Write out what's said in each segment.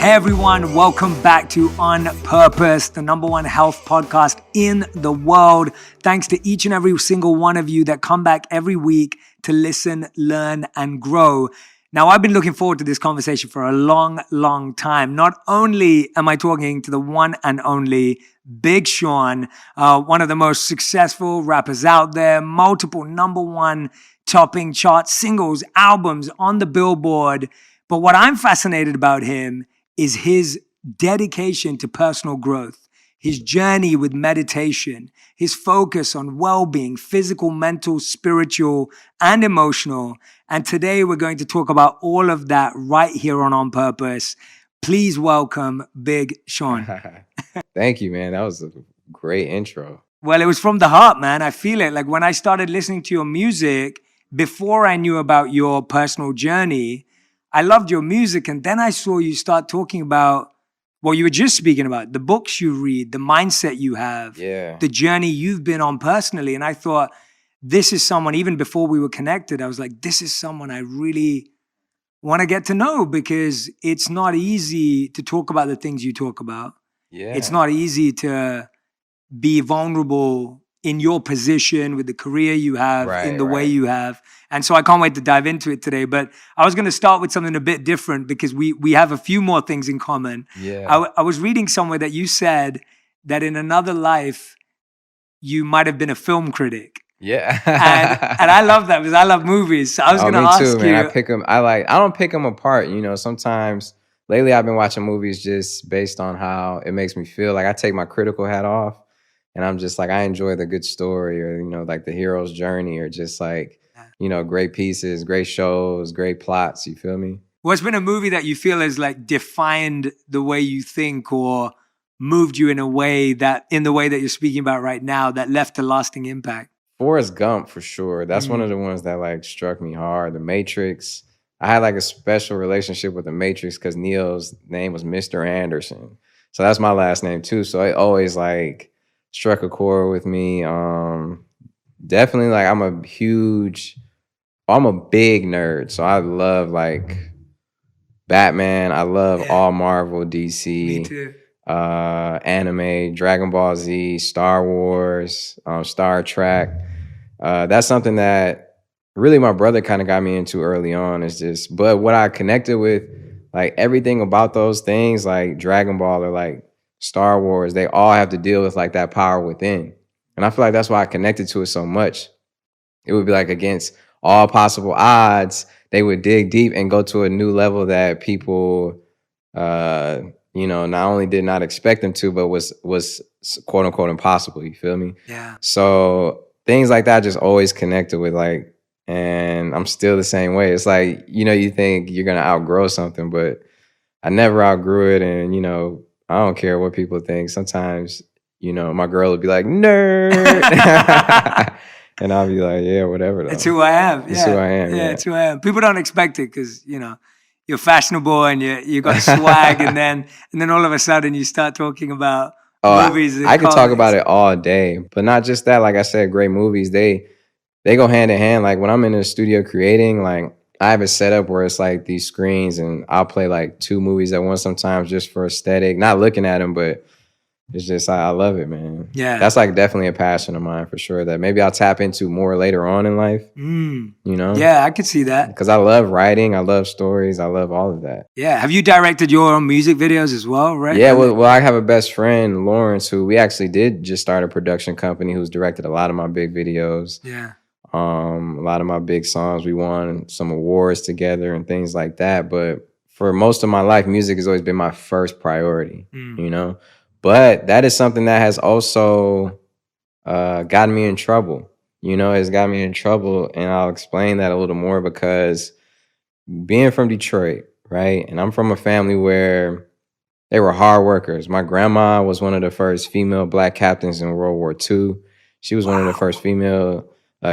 Hey everyone, welcome back to On Purpose, the #1 health podcast in the world. Thanks to each and every single one of you that come back every week to listen, learn, and grow. Now, I've been looking forward to this conversation for a long time. Not only am I talking to the one and only Big Sean, one of the most successful rappers out there, multiple #1 topping chart singles, albums on the Billboard. But what I'm fascinated about him is his dedication to personal growth, his journey with meditation, his focus on well-being, physical, mental, spiritual, and emotional. And today we're going to talk about all of that right here on Purpose. Please welcome Big Sean. Thank you, man. That was a great intro. Well, it was from the heart, man. I feel it. Like when I started listening to your music, before I knew about your personal journey, I loved your music. And then I saw you start talking about what you were just speaking about, the books you read, the mindset you have, the journey you've been on personally. And I thought, this is someone, even before we were connected, I was like, this is someone I really want to get to know, because it's not easy to talk about the things you talk about. Yeah. It's not easy to be vulnerable in your position with the career you have, in the way you have. And so I can't wait to dive into it today. But I was going to start with something a bit different because we have a few more things in common. Yeah. I was reading somewhere that you said that in another life, you might have been a film critic. Yeah. and I love that because I love movies. So I was going to ask too, man. you. I pick them. I don't pick them apart. You know, sometimes lately I've been watching movies just based on how it makes me feel. Like I take my critical hat off and I'm just like, I enjoy the good story, or, you know, like the hero's journey, or just like, you know, great pieces, great shows, great plots. You feel me? What's been a movie that you feel has like defined the way you think or moved you in the way that you're speaking about right now, that left a lasting impact? Forrest Gump, for sure. That's one of the ones that like struck me hard. The Matrix. I had like a special relationship with the Matrix because Neo's name was Mr. Anderson. So that's my last name too. So it always like struck a chord with me. Definitely like I'm a big nerd. So I love like Batman. I love all Marvel, DC. Me too. Anime, Dragon Ball Z, Star Wars, Star Trek. That's something that really my brother kind of got me into early on. But what I connected with, like everything about those things, like Dragon Ball or like Star Wars, they all have to deal with like that power within. And I feel like that's why I connected to it so much. It would be like against all possible odds, they would dig deep and go to a new level that people, you know, not only did not expect them to, but was quote unquote impossible. You feel me? Yeah. So things like that just always connected with like, and I'm still the same way. It's like, you know, you think you're going to outgrow something, but I never outgrew it. And, you know, I don't care what people think. Sometimes, you know, my girl would be like, nerd. And I'll be like, yeah, whatever. Though. It's who I am. It's who I am. Yeah, it's who I am. People don't expect it because, you know, you're fashionable and you got swag, and then all of a sudden you start talking about movies. I could talk about it all day, but not just that. Like I said, great movies, they go hand in hand. Like when I'm in the studio creating, like I have it set up where it's like these screens, and I'll play like 2 movies at once sometimes just for aesthetic. Not looking at them, but it's just I love it, man. Yeah, that's like definitely a passion of mine for sure. That maybe I'll tap into more later on in life. You know? Yeah, I could see that because I love writing, I love stories, I love all of that. Yeah, have you directed your own music videos as well? Right? Yeah, well, I have a best friend, Lawrence, who we actually did just start a production company, who's directed a lot of my big videos. Yeah. A lot of my big songs. We won some awards together and things like that. But for most of my life, music has always been my first priority, you know? But that is something that has also gotten me in trouble. You know, it's got me in trouble. And I'll explain that a little more because being from Detroit, right? And I'm from a family where they were hard workers. My grandma was one of the first female Black captains in World War II. She was one of the first female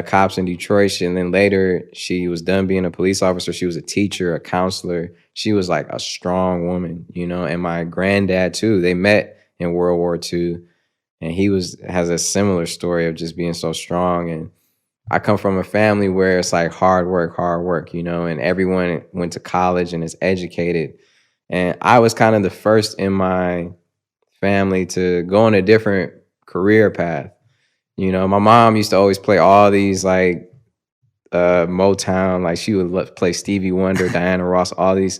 cops in Detroit. And then later she was done being a police officer. She was a teacher, a counselor. She was like a strong woman, you know, and my granddad too, they met in World War II, and he has a similar story of just being so strong. And I come from a family where it's like hard work, you know, and everyone went to college and is educated. And I was kind of the first in my family to go on a different career path. You know, my mom used to always play all these like Motown, like she would play Stevie Wonder, Diana Ross, all these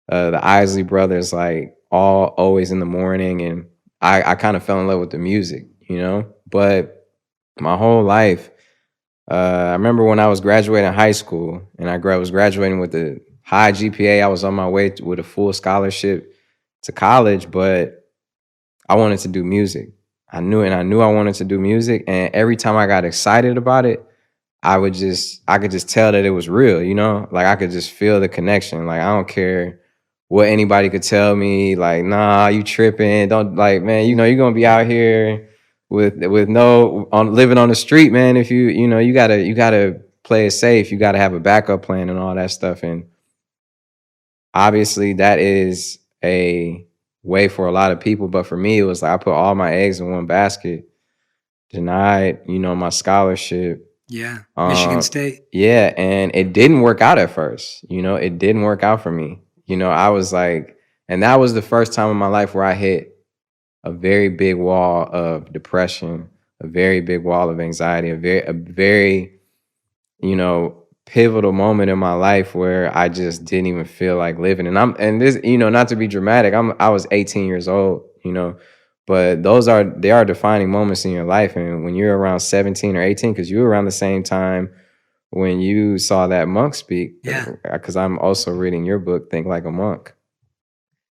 the Isley Brothers, like all always in the morning. And I kind of fell in love with the music, you know. But my whole life, I remember when I was graduating high school and was graduating with a high GPA. I was on my way with a full scholarship to college, but I wanted to do music. I knew I wanted to do music. And every time I got excited about it, I could just tell that it was real, you know? Like I could just feel the connection. Like I don't care what anybody could tell me, like, nah, you tripping. Don't, like, man, you know, you're gonna be out here with living on the street, man. If you know, you gotta play it safe. You gotta have a backup plan and all that stuff. And obviously that is a way for a lot of people. But for me, it was like I put all my eggs in one basket, denied, you know, my scholarship. Yeah. Michigan State. Yeah. And it didn't work out at first. You know, it didn't work out for me. You know, I was like, and that was the first time in my life where I hit a very big wall of depression, a very big wall of anxiety, a very, you know, pivotal moment in my life where I just didn't even feel like living. And this, you know, not to be dramatic, I was 18 years old, you know, but they are defining moments in your life. And when you're around 17 or 18, because you were around the same time when you saw that monk speak, Yeah, because I'm also reading your book, Think Like a Monk.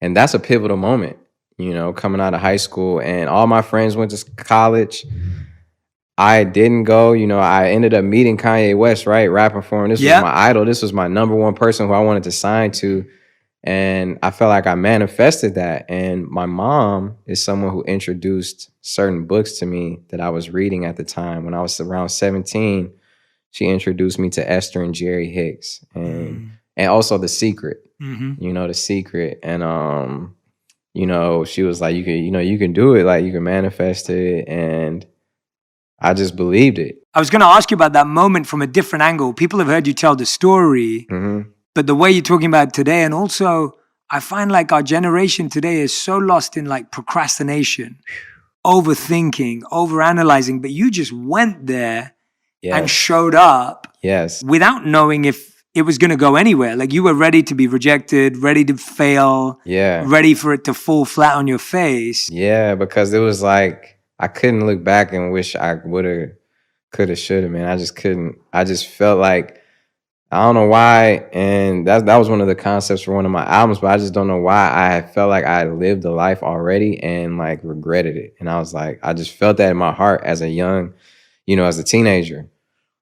And that's a pivotal moment, you know, coming out of high school. And all my friends went to college. I didn't go, you know, I ended up meeting Kanye West, right? Rapping for him. This was my idol. This was my number one person who I wanted to sign to. And I felt like I manifested that. And my mom is someone who introduced certain books to me that I was reading at the time. When I was around 17, she introduced me to Esther and Jerry Hicks and also The Secret, you know, The Secret. And, you know, she was like, you can do it. Like you can manifest it. And I just believed it. I was going to ask you about that moment from a different angle. People have heard you tell the story, but the way you're talking about it today, and also I find like our generation today is so lost in like procrastination, overthinking, overanalyzing, but you just went there and showed up without knowing if it was going to go anywhere. Like you were ready to be rejected, ready to fail, ready for it to fall flat on your face. Yeah, because it was like, I couldn't look back and wish I woulda, coulda, shoulda, man. I just couldn't. I just felt like, I don't know why, and that was one of the concepts for one of my albums, but I just don't know why I felt like I lived a life already and like regretted it. And I was like, I just felt that in my heart as a young, you know, as a teenager.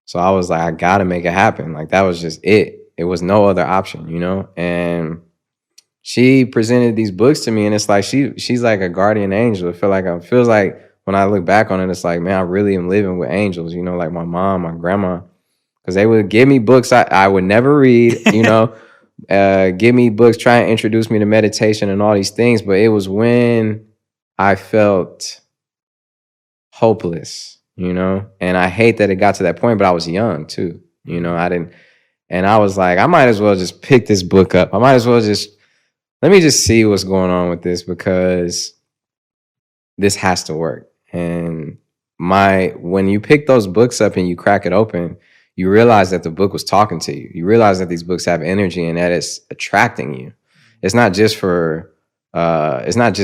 So I was like, I gotta make it happen. Like that was just it. It was no other option, you know? And she presented these books to me, and it's like she's like a guardian angel. It feels like when I look back on it, it's like, man, I really am living with angels, you know, like my mom, my grandma, because they would give me books I would never read, you know, give me books, try and introduce me to meditation and all these things. But it was when I felt hopeless, you know, and I hate that it got to that point, but I was young too, you know, and I was like, I might as well just pick this book up. I might as well let me just see what's going on with this, because this has to work. And when you pick those books up and you crack it open, you realize that the book was talking to you. You realize that these books have energy and that it's attracting you. It's not just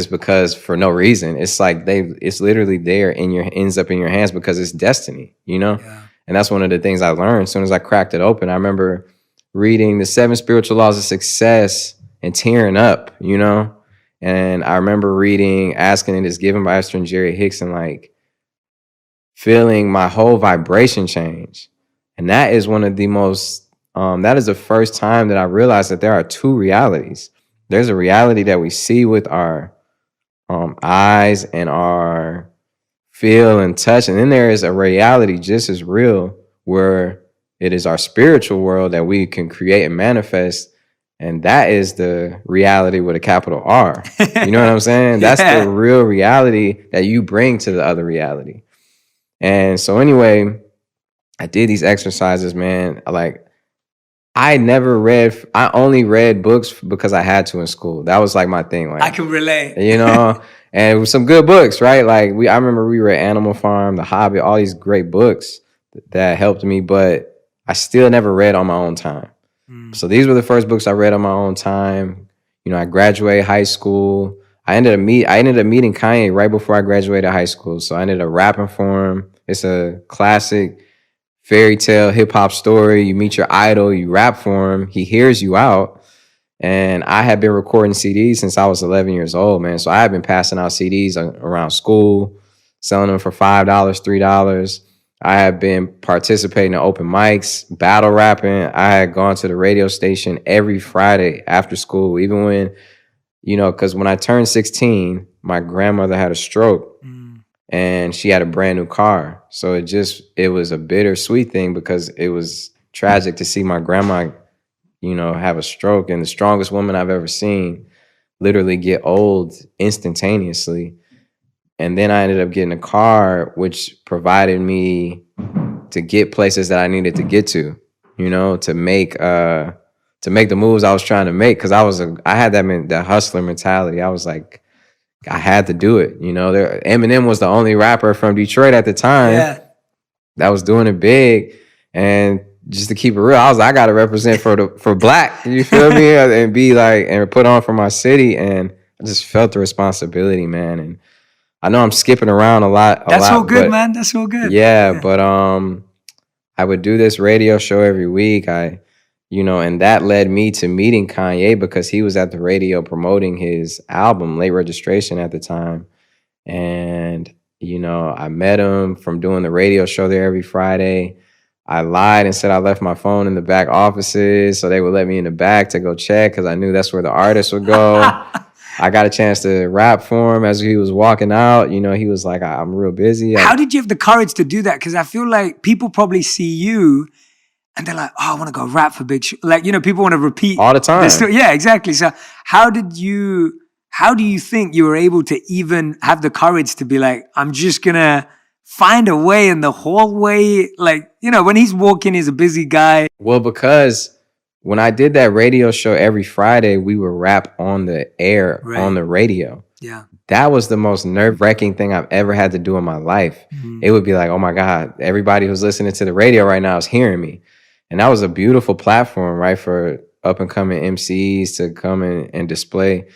because for no reason. It's like it's literally there ends up in your hands because it's destiny, you know? Yeah. And that's one of the things I learned as soon as I cracked it open. I remember reading the 7 Spiritual Laws of Success and tearing up, you know? And I remember reading Asking It Is Given by Esther and Jerry Hicks and like feeling my whole vibration change. And that is one of the most, that is the first time that I realized that there are two realities. There's a reality that we see with our eyes and our feel and touch. And then there is a reality just as real where it is our spiritual world that we can create and manifest. And that is the reality with a capital R. You know what I'm saying? That's the real reality that you bring to the other reality. And so anyway, I did these exercises, man. I never read. I only read books because I had to in school. That was like my thing. Like I can relate. you know, and it was some good books, right? Like I remember we read Animal Farm, The Hobbit, all these great books that helped me, but I still never read on my own time. So these were the first books I read on my own time. You know, I graduated high school. I ended up meeting Kanye right before I graduated high school. So I ended up rapping for him. It's a classic fairy tale hip hop story. You meet your idol, you rap for him, he hears you out. And I had been recording CDs since I was 11 years old, man. So I had been passing out CDs around school, selling them for $5, $3. I had been participating in open mics, battle rapping. I had gone to the radio station every Friday after school, even when, you know, because when I turned 16, my grandmother had a stroke and she had a brand new car. So it was a bittersweet thing because it was tragic to see my grandma, you know, have a stroke, and the strongest woman I've ever seen literally get old instantaneously. And then I ended up getting a car, which provided me to get places that I needed to get to, you know, to make the moves I was trying to make. Cause I had that hustler mentality. I was like, I had to do it. You know, Eminem was the only rapper from Detroit at the time that was doing it big. And just to keep it real, I got to represent for Black, you feel me? And be like, and put on for my city. And I just felt the responsibility, man. And I know I'm skipping around a lot. That's all good, man. That's all good. Yeah, but I would do this radio show every week. And that led me to meeting Kanye because he was at the radio promoting his album, Late Registration, at the time. And, you know, I met him from doing the radio show there every Friday. I lied and said I left my phone in the back offices so they would let me in the back to go check because I knew that's where the artists would go. I got a chance to rap for him as he was walking out. You know, he was like, I'm real busy. How did you have the courage to do that? Because I feel like people probably see you and they're like, oh, I want to go rap for Big Sean. Like, you know, people want to repeat. All the time. Yeah, exactly. So how do you think you were able to even have the courage to be like, I'm just going to find a way in the hallway? Like, you know, when he's walking, he's a busy guy. Well, because when I did that radio show every Friday, we would rap on the air, on the radio. Yeah. That was the most nerve-wracking thing I've ever had to do in my life. It would be like, oh my God, everybody who's listening to the radio right now is hearing me. And that was a beautiful platform, right, for up-and-coming MCs to come in and display.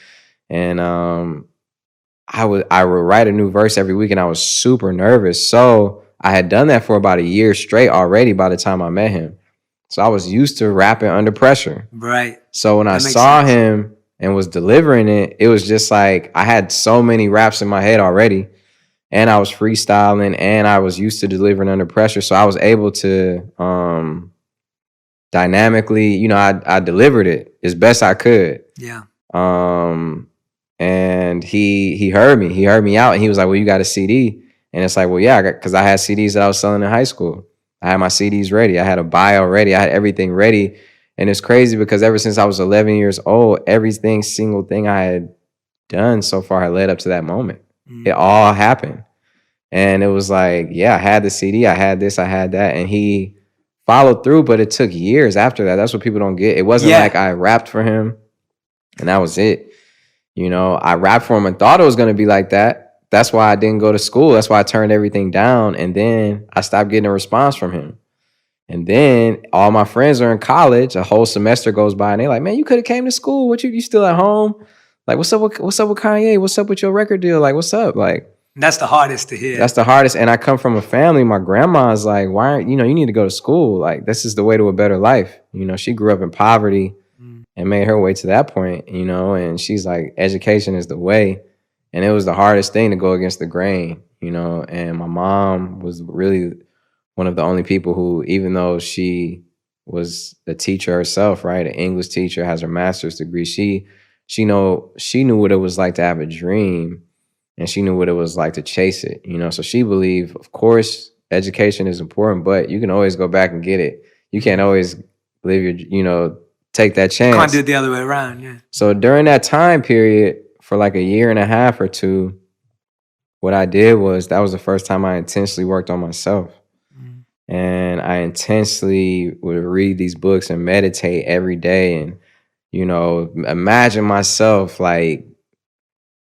And I would write a new verse every week, and I was super nervous. So I had done that for about a year straight already by the time I met him. So I was used to rapping under pressure. Right. So when I saw him and was delivering it, it was just like I had so many raps in my head already. And I was freestyling and I was used to delivering under pressure. So I was able to dynamically, you know, I delivered it as best I could. Yeah. And he heard me. He heard me out and he was like, well, you got a CD? And it's like, well, yeah, because I had CDs that I was selling in high school. I had my CDs ready. I had a bio ready. I had everything ready. And it's crazy because ever since I was 11 years old, single thing I had done so far had led up to that moment. It all happened. And it was like, yeah, I had the CD. I had this. I had that. And he followed through, but it took years after that. That's what people don't get. It wasn't like I rapped for him and that was it. You know, I rapped for him and thought it was going to be like that. That's why I didn't go to school. That's why I turned everything down. And then I stopped getting a response from him. And then all my friends are in college. A whole semester goes by and they're like, man, you could have came to school. What you still at home? Like, what's up with Kanye? What's up with your record deal? Like, what's up? Like, that's the hardest to hear. That's the hardest. And I come from a family. My grandma's like, why aren't you need to go to school. Like, this is the way to a better life. You know, she grew up in poverty and made her way to that point, you know, and she's like, education is the way. And it was the hardest thing to go against the grain, you know, and my mom was really one of the only people who, even though she was a teacher herself, right, an English teacher, has her master's degree, she knew what it was like to have a dream and she knew what it was like to chase it, you know, so she believed, of course, education is important, but you can always go back and get it. You can't always live take that chance. Can't do it the other way around, yeah. So during that time period, for like a year and a half or two, what I did was that was the first time I intentionally worked on myself. And I intensely would read these books and meditate every day and, imagine myself like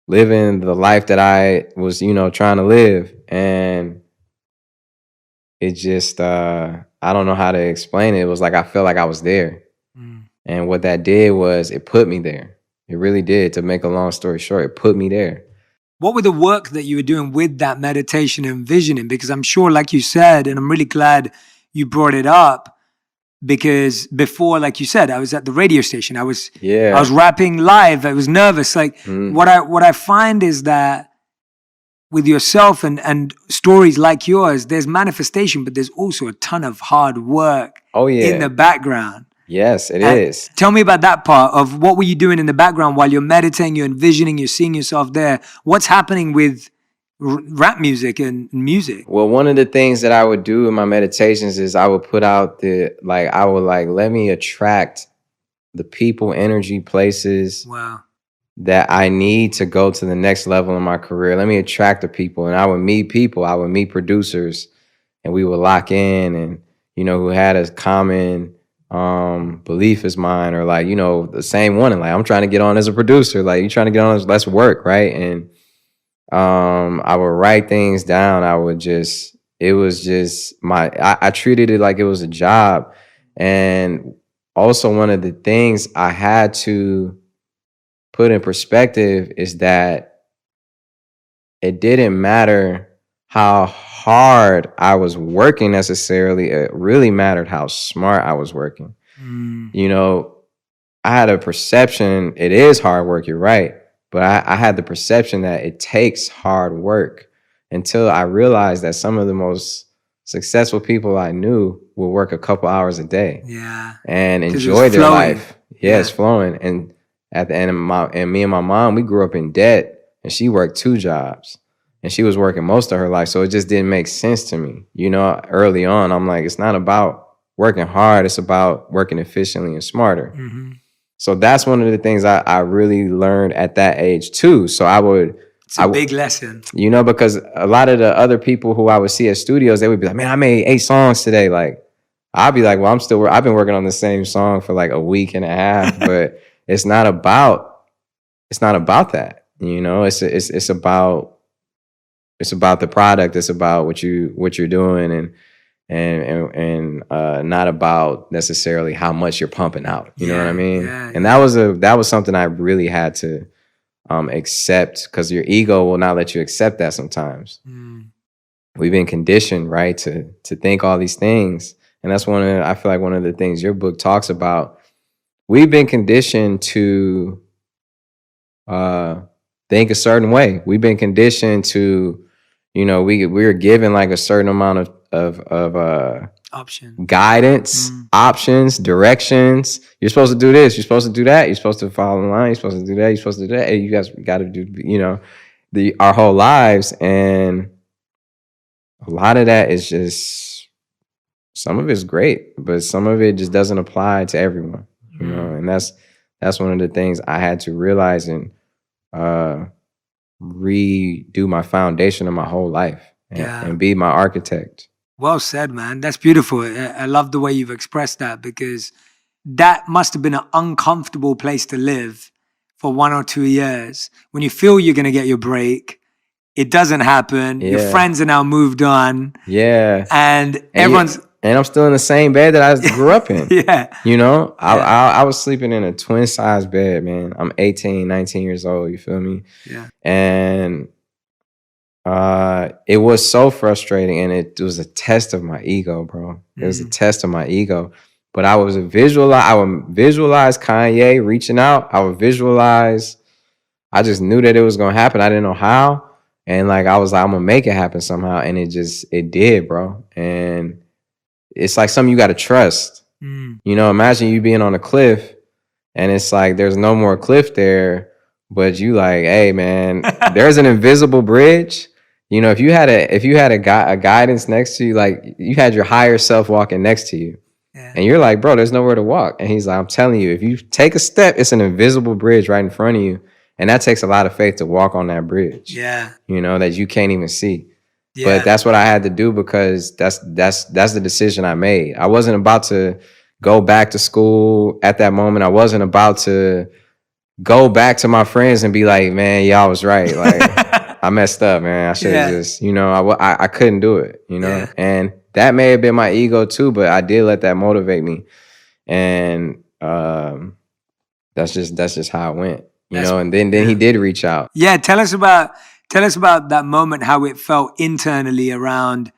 living the life that I was, trying to live. And it just, I don't know how to explain it. It was like I felt like I was there. And what that did was it put me there. It really did. To make a long story short, it put me there. What were the work that you were doing with that meditation and visioning? Because I'm sure, like you said, and I'm really glad you brought it up, because before, like you said, I was at the radio station. I was rapping live. I was nervous. Like what I find is that with yourself and stories like yours, there's manifestation, but there's also a ton of hard work in the background. Yes, it is. Tell me about that part of what were you doing in the background while you're meditating, you're envisioning, you're seeing yourself there. What's happening with rap music and music? Well, one of the things that I would do in my meditations is I would put out let me attract the people, energy, places that I need to go to the next level in my career. Let me attract the people. And I would meet people. I would meet producers and we would lock in and, who had a common belief as mine, or the same one, and I'm trying to get on as a producer, you trying to get on, let's work, right? And I would write things down. I treated it like it was a job. And also one of the things I had to put in perspective is that it didn't matter how hard I was working necessarily. It really mattered how smart I was working. I had a perception, it is hard work, you're right. But I had the perception that it takes hard work, until I realized that some of the most successful people I knew would work a couple hours a day and enjoy their life. It's flowing. And at the end of me and my mom, we grew up in debt, and she worked 2 jobs. And she was working most of her life. So it just didn't make sense to me. Early on, I'm like, it's not about working hard. It's about working efficiently and smarter. So that's one of the things I really learned at that age too. So it's a big lesson. Because a lot of the other people who I would see at studios, they would be like, man, I made 8 songs today. I'll be like, well, I've been working on the same song for a week and a half, but it's not about that. It's about the product. It's about what you're doing, and not about necessarily how much you're pumping out. You know what I mean? And that was something I really had to accept, because your ego will not let you accept that sometimes. We've been conditioned, right, to think all these things, and that's I feel like one of the things your book talks about. We've been conditioned to think a certain way. We've been conditioned to, we're given a certain amount of guidance, options, directions. You're supposed to do this. You're supposed to do that. You're supposed to follow the line. You're supposed to do that. You're supposed to do that. Hey, you guys got to do, our whole lives. And a lot of that is just, some of it's great, but some of it just doesn't apply to everyone, and that's one of the things I had to realize and redo my foundation of my whole life and be my architect. Well said, man. That's beautiful. I love the way you've expressed that, because that must have been an uncomfortable place to live for 1 or 2 years. When you feel you're going to get your break, it doesn't happen. Your friends are now moved on. And everyone's... And I'm still in the same bed that I grew up in. I was sleeping in a twin-size bed, man. I'm 18, 19 years old, you feel me? And it was so frustrating, and it was a test of my ego, bro. It was a test of my ego. But I would visualize Kanye reaching out. I just knew that it was going to happen. I didn't know how. And I was like, I'm going to make it happen somehow. And it did, bro. And it's like something you got to trust. Imagine you being on a cliff and it's like there's no more cliff there, but you like, hey man, there's an invisible bridge. If you had a guidance next to you, you had your higher self walking next to you, and you're like, bro, there's nowhere to walk. And he's like, I'm telling you, if you take a step, it's an invisible bridge right in front of you, and that takes a lot of faith to walk on that bridge. That you can't even see. But that's what I had to do because that's the decision I made. I wasn't about to go back to school at that moment. I wasn't about to go back to my friends and be like, man, y'all was right. Like, I messed up, man. I should have just, I couldn't do it, and that may have been my ego too, but I did let that motivate me. And that's just how it went, and then he did reach out. Yeah. Tell us about that moment, how it felt internally around,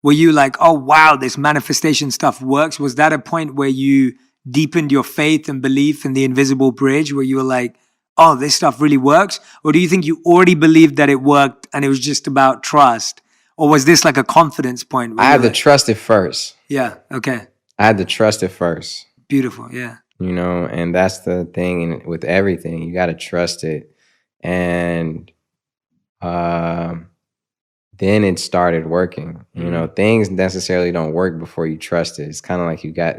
were you like, oh, wow, this manifestation stuff works? Was that a point where you deepened your faith and belief in the invisible bridge, where you were like, oh, this stuff really works? Or do you think you already believed that it worked and it was just about trust? Or was this like a confidence point? I had to trust it first. Yeah. Okay. I had to trust it first. Beautiful. Yeah. And that's the thing with everything. You got to trust it. And then it started working. Things necessarily don't work before you trust it. It's kind of like you got,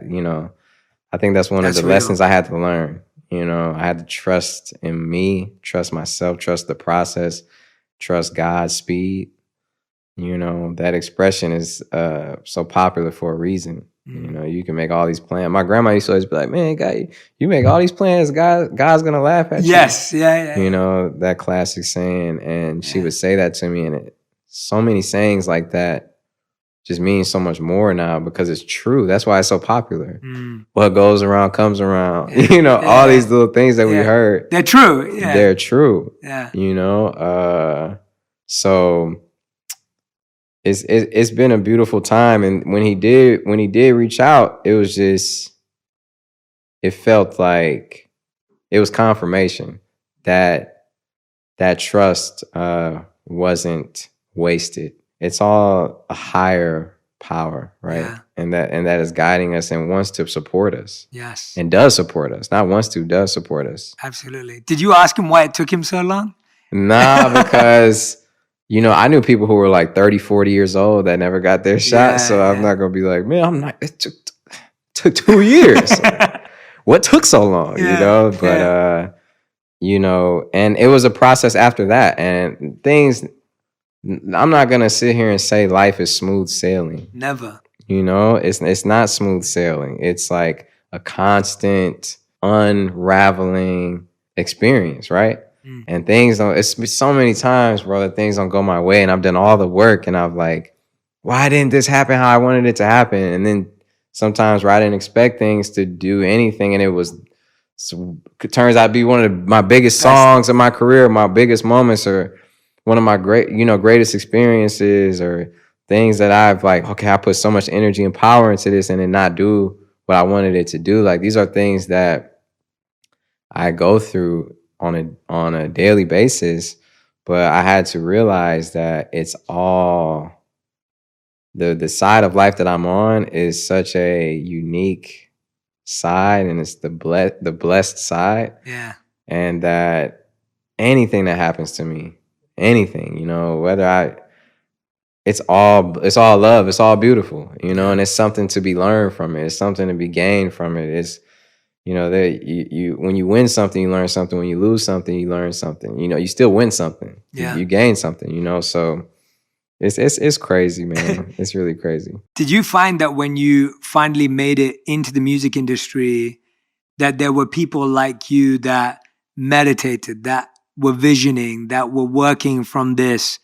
I think that's one of the lessons I had to learn. I had to trust in me, trust myself, trust the process, trust God's speed. That expression is so popular for a reason. You can make all these plans. My grandma used to always be like, man, God, you make all these plans, God's going to laugh at you. Yes. Yeah. That classic saying. And she would say that to me. And so many sayings like that just means so much more now because it's true. That's why it's so popular. What goes around comes around. All these little things that we heard. They're true. Yeah. They're true. Yeah. So it's been a beautiful time. And when he did reach out, it was just, it felt like it was confirmation that trust wasn't wasted. It's all a higher power, right? Yeah. And that is guiding us and wants to support us. Yes. And does support us. Not wants to, does support us. Absolutely. Did you ask him why it took him so long? Nah, because I knew people who were like 30, 40 years old that never got their shot. So I'm not going to be like, man, I'm not, it took 2 years. What took so long, But, and it was a process after that. And things, I'm not going to sit here and say life is smooth sailing. Never. It's not smooth sailing. It's like a constant unraveling experience, right? And things don't, it's so many times, bro, that things don't go my way. And I've done all the work and I'm like, why didn't this happen how I wanted it to happen? And then sometimes where I didn't expect things to do anything. And it turns out to be one of my biggest songs of my career, my biggest moments, or one of my greatest experiences, or things that I've like, okay, I put so much energy and power into this and then not do what I wanted it to do. Like, these are things that I go through on a daily basis, but I had to realize that it's all the side of life that I'm on is such a unique side, and it's the blessed side. Yeah. And that anything that happens to me, anything, whether it's all love, it's all beautiful, and it's something to be learned from it. It's something to be gained from it. It's when you win something, you learn something. When you lose something, you learn something. You still win something. Yeah. You gain something. So it's crazy, man. It's really crazy. Did you find that when you finally made it into the music industry, that there were people like you that meditated, that were visioning, that were working from this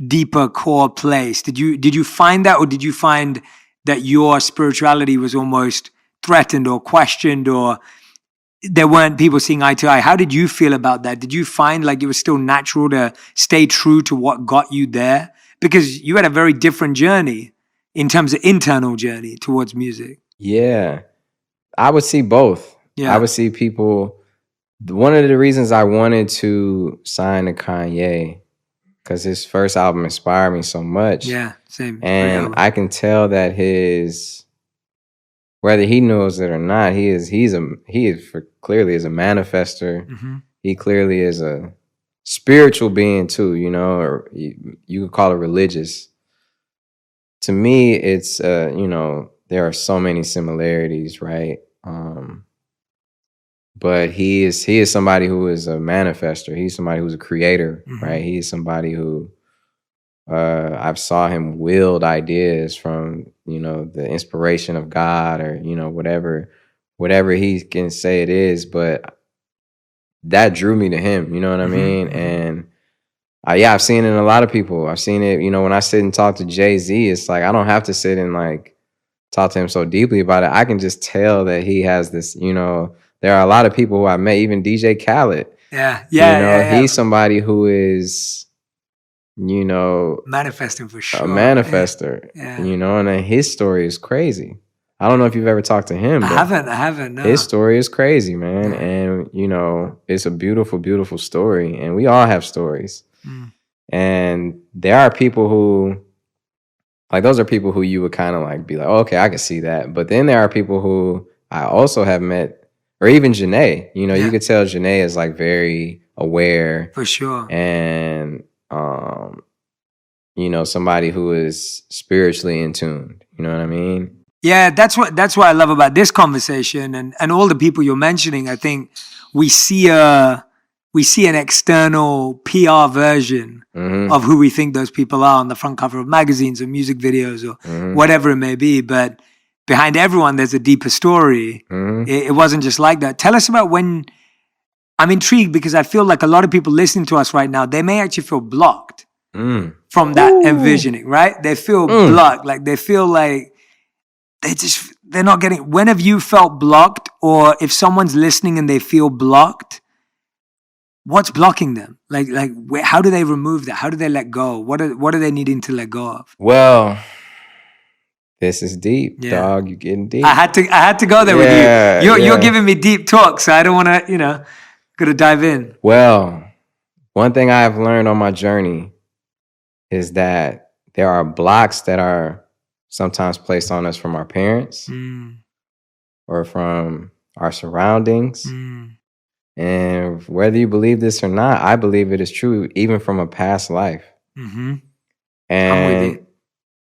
deeper core place? Did you find that, or did you find that your spirituality was almost threatened or questioned, or there weren't people seeing eye to eye? How did you feel about that? Did you find like it was still natural to stay true to what got you there? Because you had a very different journey in terms of internal journey towards music. Yeah. I would see both. Yeah. I would see people. One of the reasons I wanted to sign to Kanye, because his first album inspired me so much. Yeah, same. And I can tell that whether he knows it or not, he clearly is a manifester. Mm-hmm. He clearly is a spiritual being too, or you could call it religious. To me, it's there are so many similarities, right? But he is somebody who is a manifester. He's somebody who's a creator, mm-hmm. right? He is somebody who I've saw him wield ideas from, the inspiration of God, or, whatever he can say it is. But that drew me to him, you know what I mean? And yeah, I've seen it in a lot of people. I've seen it, when I sit and talk to Jay-Z, it's like, I don't have to sit and like talk to him so deeply about it. I can just tell that he has this, there are a lot of people who I met, even DJ Khaled. Yeah. He's somebody who is, manifesting for sure. A manifester, and then his story is crazy. I don't know if you've ever talked to him. I haven't. No. His story is crazy, man. And, it's a beautiful, beautiful story. And we all have stories. And there are people who, like, those are people who you would kind of like be like, oh, okay, I can see that. But then there are people who I also have met, or even Janae, you could tell Janae is like very aware. For sure. And, somebody who is spiritually in tune. You know what I mean? Yeah, that's what I love about this conversation and all the people you're mentioning. I think we see an external PR version of who we think those people are on the front cover of magazines or music videos or whatever it may be. But behind everyone, there's a deeper story. It wasn't just like that. Tell us about when. I'm intrigued because I feel like a lot of people listening to us right now, they may actually feel blocked from that envisioning, right? They feel blocked. Like they feel like they're not getting. When have you felt blocked? Or if someone's listening and they feel blocked, what's blocking them? Like how do they remove that? How do they let go? What are they needing to let go of? Well, this is deep, dog. You're getting deep. I had to go there with you. You're giving me deep talk, so I don't want to, gotta dive in. Well, one thing I've learned on my journey is that there are blocks that are sometimes placed on us from our parents or from our surroundings. And whether you believe this or not, I believe it is true, even from a past life. And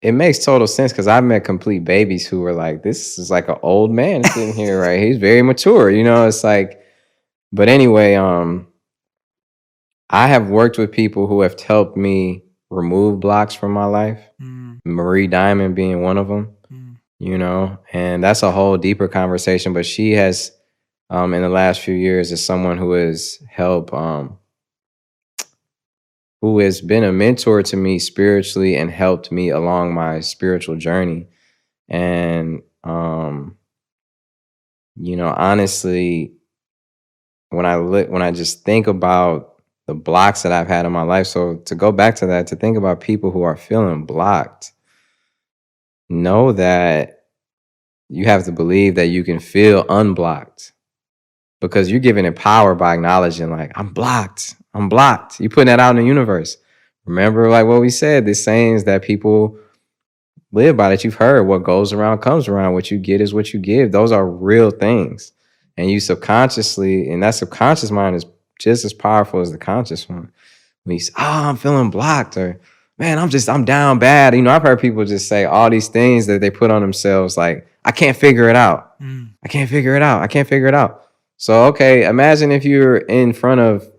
it makes total sense because I've met complete babies who were like, this is like an old man sitting here, right? He's very mature, it's like, but anyway, I have worked with people who have helped me remove blocks from my life. Marie Diamond being one of them, and that's a whole deeper conversation. But she has, in the last few years, is someone who has helped, who has been a mentor to me spiritually and helped me along my spiritual journey. And, honestly, when I just think about the blocks that I've had in my life, so to go back to that, to think about people who are feeling blocked, know that you have to believe that you can feel unblocked, because you're giving it power by acknowledging, like, I'm blocked. You're putting that out in the universe. Remember, like what we said, the sayings that people live by that you've heard: what goes around comes around. What you get is what you give. Those are real things. And you subconsciously, and that subconscious mind is just as powerful as the conscious one. When you say, oh, I'm feeling blocked, or man, I'm down bad. I've heard people just say all these things that they put on themselves, like, I can't figure it out. I can't figure it out. So, okay, imagine if you're in front of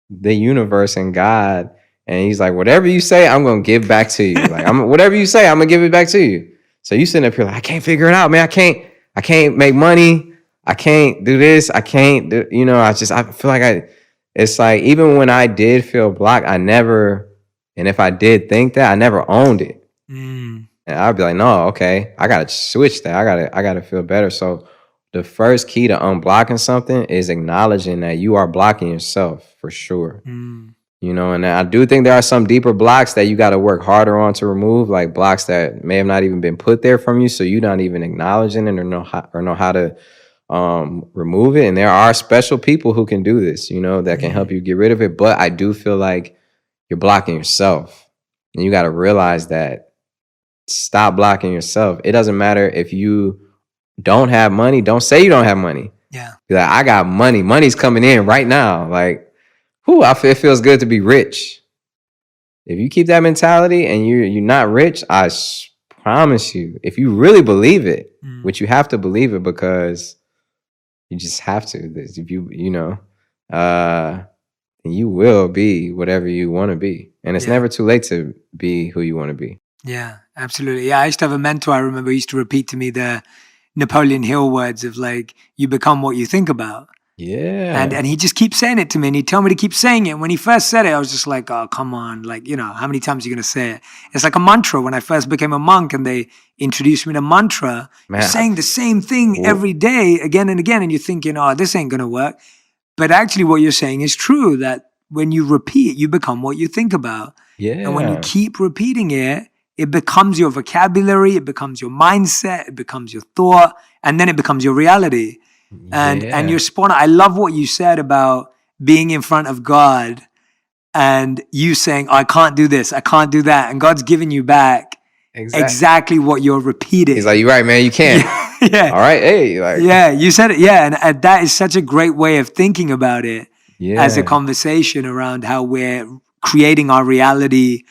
the universe and God, and he's like, whatever you say, I'm going to give back to you. Like, whatever you say, I'm going to give it back to you. So you sitting up here like, I can't figure it out, man. I can't make money. I can't do this. I can't do, I feel like it's like, even when I did feel blocked, and if I did think that, I never owned it. And I'd be like, no, okay, I got to switch that. I got to feel better. So the first key to unblocking something is acknowledging that you are blocking yourself, for sure. And I do think there are some deeper blocks that you got to work harder on to remove, like blocks that may have not even been put there from you, so you're not even acknowledging it or know how to remove it. And there are special people who can do this, that can help you get rid of it. But I do feel like you're blocking yourself, and you got to realize that. Stop blocking yourself. It doesn't matter if you don't have money. Don't say you don't have money. Yeah. Be like, I got money. Money's coming in right now. Like, it feels good to be rich. If you keep that mentality and you're not rich, I promise you, if you really believe it, which you have to believe it because you just have to. If you will be whatever you want to be. And it's Yeah. never too late to be who you want to be. Yeah, absolutely. Yeah, I used to have a mentor, I remember, he used to repeat to me the Napoleon Hill words of like, you become what you think about. Yeah. And he just keeps saying it to me, and he told me to keep saying it. When he first said it, I was just like, oh, come on. Like, you know, how many times are you going to say it? It's like a mantra. When I first became a monk and they introduced me to mantra, Man, you're saying the same thing Cool. every day, again and again, and you're thinking, oh, this ain't going to work. But actually what you're saying is true, that when you repeat, you become what you think about. And when you Yeah. keep repeating it, it becomes your vocabulary, it becomes your mindset, it becomes your thought, and then it becomes your reality. And Yeah. you're spot on. I love what you said about being in front of God and you saying, oh, I can't do this, I can't do that. And God's giving you back exactly what you're repeating. He's like, you're right, man, you can't. Yeah. All right, hey. Like, yeah, you said it. Yeah, and that is such a great way of thinking about it as a yeah. conversation around how we're creating our reality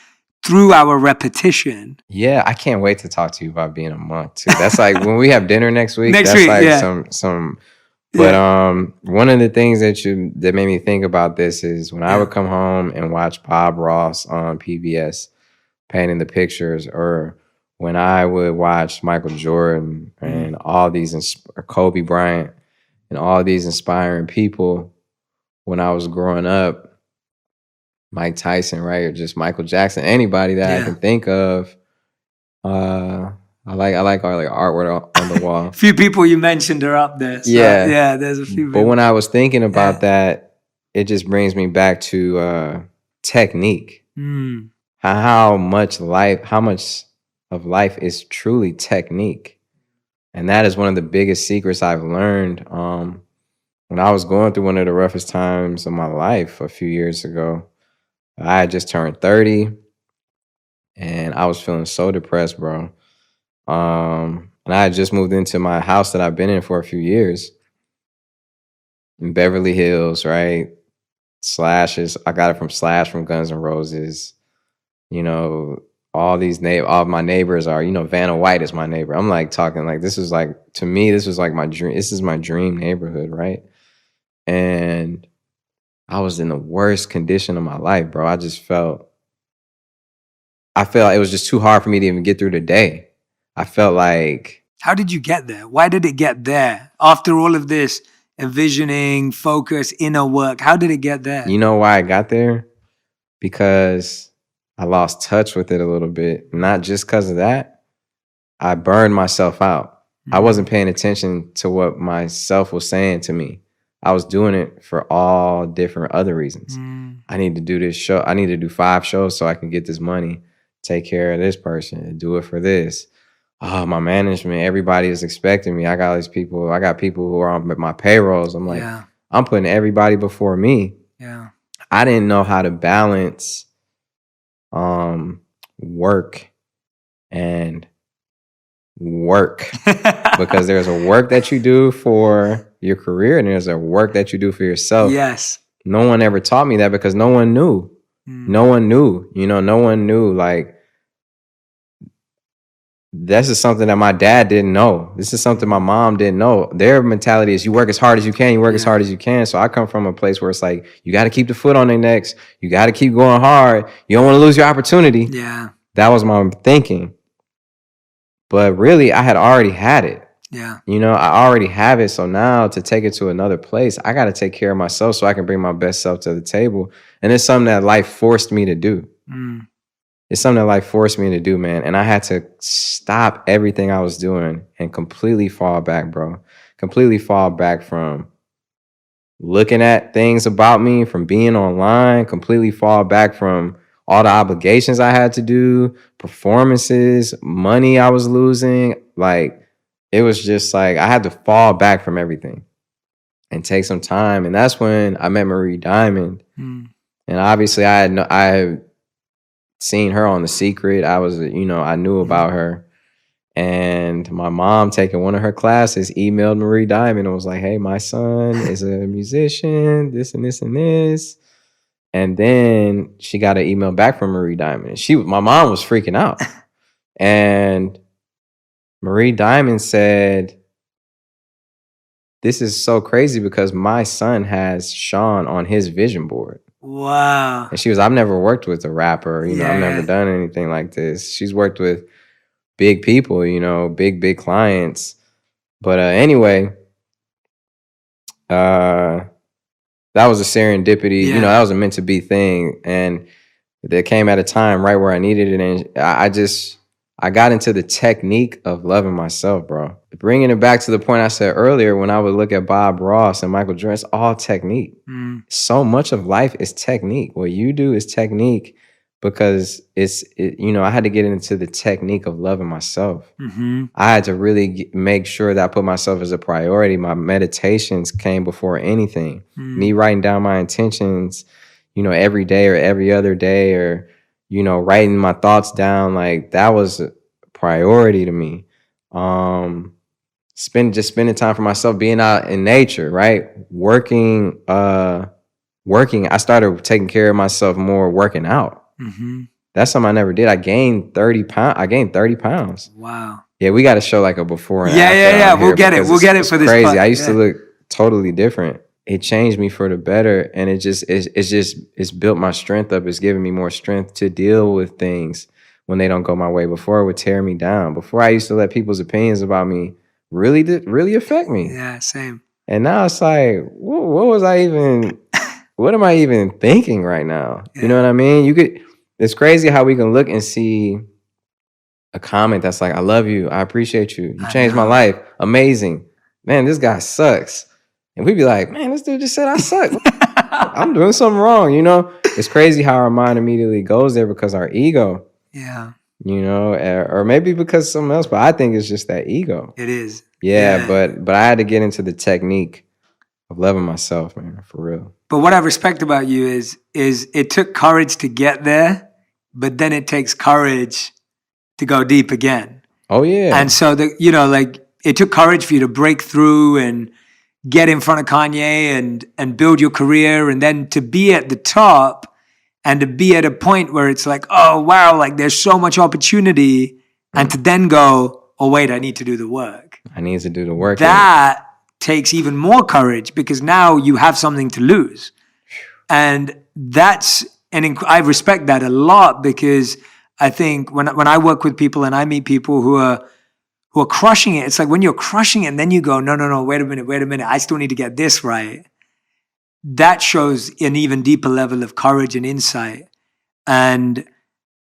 through our repetition. Yeah, I can't wait to talk to you about being a monk too. That's like when we have dinner next week. Next That's week, like yeah. some. But one of the things that made me think about this is when I would come home and watch Bob Ross on PBS painting the pictures, or when I would watch Michael Jordan and all these or Kobe Bryant and all these inspiring people when I was growing up. Mike Tyson, right? Or just Michael Jackson, anybody that I can think of. I like our like artwork on the wall. A few people you mentioned are up there. So, yeah, there's a few people. But when I was thinking about that, it just brings me back to technique. How much of life is truly technique. And that is one of the biggest secrets I've learned. When I was going through one of the roughest times of my life a few years ago, I had just turned 30 and I was feeling so depressed, bro. And I had just moved into my house that I've been in for a few years in Beverly Hills, right? I got it from Slash from Guns N' Roses. You know, all of my neighbors are, Vanna White is my neighbor. I'm like talking like to me, this was like my dream. This is my dream neighborhood, right? And I was in the worst condition of my life, bro. I felt like it was just too hard for me to even get through the day. I felt like... How did you get there? Why did it get there? After all of this envisioning, focus, inner work, how did it get there? You know why I got there? Because I lost touch with it a little bit. Not just because of that. I burned myself out. I wasn't paying attention to what myself was saying to me. I was doing it for all different other reasons. I need to do this show. I need to do 5 shows so I can get this money, take care of this person, do it for this. Oh, my management, everybody is expecting me. I got people who are on my payrolls. I'm like, I'm putting everybody before me. Yeah. I didn't know how to balance work and work. Because there's a work that you do for your career and there's a work that you do for yourself. Yes. No one ever taught me that because no one knew. No one knew. No one knew. Like, this is something that my dad didn't know. This is something my mom didn't know. Their mentality is you work as hard as you can. You work as hard as you can. So I come from a place where it's like, you got to keep the foot on their necks. You got to keep going hard. You don't want to lose your opportunity. Yeah. That was my thinking. But really, I had already had it. Yeah. I already have it. So now to take it to another place, I got to take care of myself so I can bring my best self to the table. And it's something that life forced me to do. It's something that life forced me to do, man. And I had to stop everything I was doing and completely fall back, bro. Completely fall back from looking at things about me, from being online, completely fall back from all the obligations I had to do, performances, money I was losing. Like, it was just like I had to fall back from everything and take some time. And that's when I met Marie Diamond. And obviously I had seen her on The Secret. I knew about her. And my mom, taking one of her classes, emailed Marie Diamond and was like, hey, my son is a musician, this and this and this. And then she got an email back from Marie Diamond. My mom was freaking out. And Marie Diamond said, this is so crazy because my son has Sean on his vision board. Wow. And she was, I've never worked with a rapper, you know, I've never Yeah. done anything like this. She's worked with big people, you know, big clients. But anyway, that was a serendipity, you know, Yeah. that was a meant to be thing. And that came at a time right where I needed it. And I got into the technique of loving myself, bro. Bringing it back to the point I said earlier, when I would look at Bob Ross and Michael Jordan, it's all technique. So much of life is technique. What you do is technique, because you know, I had to get into the technique of loving myself. I had to really make sure that I put myself as a priority. My meditations came before anything. Me writing down my intentions, you know, every day or every other day, or, you know, writing my thoughts down, like that was a priority to me. Spending time for myself, being out in nature, right? Working. I started taking care of myself more, working out. That's something I never did. I gained 30 pounds. Wow. Yeah, we got to show like a before and after. Yeah. We'll get it. We'll get it for this crazy. part. I used to look totally different. It changed me for the better, and it's built my strength up. It's given me more strength to deal with things when they don't go my way. Before, it would tear me down. Before, I used to let people's opinions about me really affect me. Yeah, same. And now it's like, what am I even thinking right now? Yeah. You know what I mean? It's crazy how we can look and see a comment that's like, I love you, I appreciate you, you changed my life, amazing. Man, this guy sucks. And we'd be like, man, this dude just said I suck. I'm doing something wrong, you know? It's crazy how our mind immediately goes there because our ego. Yeah. You know, or maybe because something else, but I think it's just that ego. It is. Yeah. But I had to get into the technique of loving myself, man, for real. But what I respect about you is it took courage to get there, but then it takes courage to go deep again. Oh yeah. And so it took courage for you to break through and get in front of Kanye and build your career, and then to be at the top and to be at a point where it's like, oh wow, like there's so much opportunity, and to then go, oh wait, I need to do the work. I need to do the work. That takes even more courage, because now you have something to lose. And I respect that a lot, because I think when I work with people and I meet people who are crushing it, it's like when you're crushing it and then you go, no, wait a minute, I still need to get this right. That shows an even deeper level of courage and insight. And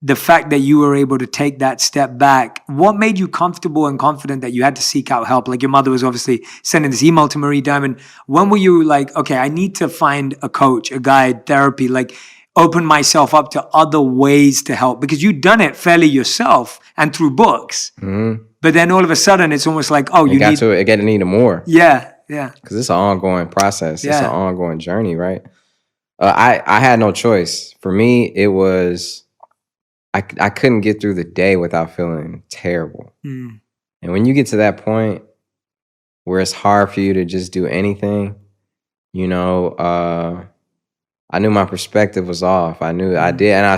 the fact that you were able to take that step back, what made you comfortable and confident that you had to seek out help? Like your mother was obviously sending this email to Marie Diamond. When were you like, okay, I need to find a coach, a guide, therapy, like open myself up to other ways to help? Because you'd done it fairly yourself and through books. But then all of a sudden it's almost like, oh, you need more. Yeah. Because it's an ongoing process. It's an ongoing journey, right? I had no choice. For me, it was, I couldn't get through the day without feeling terrible. And when you get to that point where it's hard for you to just do anything, you know, I knew my perspective was off. I knew I did. And I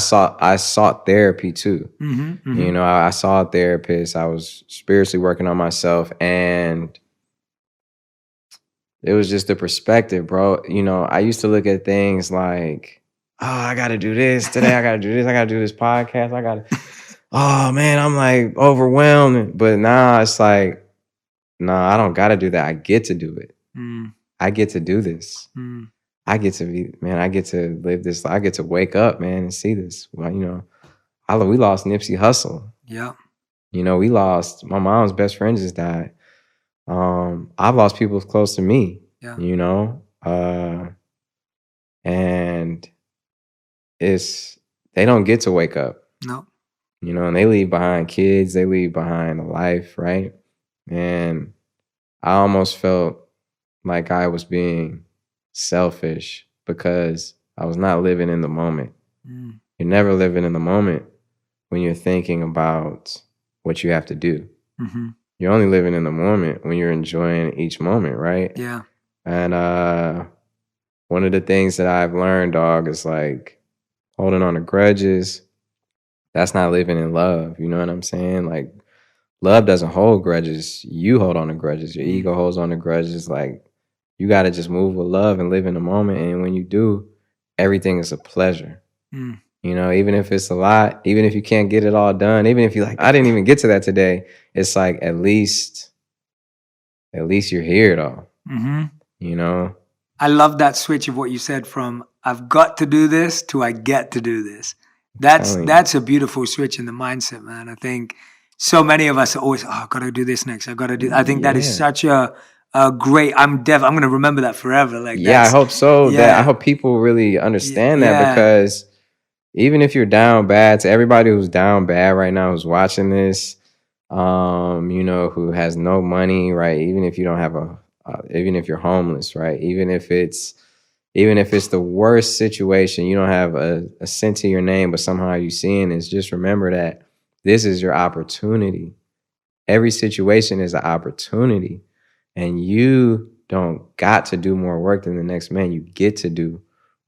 sought therapy too. You know, I saw a therapist. I was spiritually working on myself, and it was just the perspective, bro. You know, I used to look at things like, oh, I got to do this today. I got to do this. I got to do this podcast. Oh man, I'm like overwhelmed. But now it's like, no, I don't got to do that. I get to do it. I get to do this. I get to live this. I get to wake up, man, and see this. Well, you know, we lost Nipsey Hussle. Yeah. You know, my mom's best friend just died. I've lost people close to me, you know, and they don't get to wake up. No. You know, and they leave behind kids, they leave behind a life, right? And I almost felt like I was being selfish because I was not living in the moment. You're never living in the moment when you're thinking about what you have to do. You're only living in the moment when you're enjoying each moment, right? Yeah. And one of the things that I've learned, dog, is like holding on to grudges. That's not living in love. You know what I'm saying? Like, love doesn't hold grudges. You hold on to grudges. Your ego holds on to grudges. Like, you got to just move with love and live in the moment. And when you do, everything is a pleasure. Mm. You know, even if it's a lot, even if you can't get it all done, even if you're like, I didn't even get to that today, it's like at least you're here though. Mm-hmm. You know? I love that switch of what you said from I've got to do this to I get to do this. That's a beautiful switch in the mindset, man. I think so many of us are always, I got to do this next. I got to do. I think that is such a great. I'm going to remember that forever. Like, yeah, I hope so. Yeah. I hope people really understand that, because even if you're down bad, to everybody who's down bad right now, who's watching this, you know, who has no money, right? Even if you don't have even if you're homeless, right? Even if it's the worst situation, you don't have a cent to your name, but somehow you seeing this, just remember that this is your opportunity. Every situation is an opportunity, and you don't got to do more work than the next man. You get to do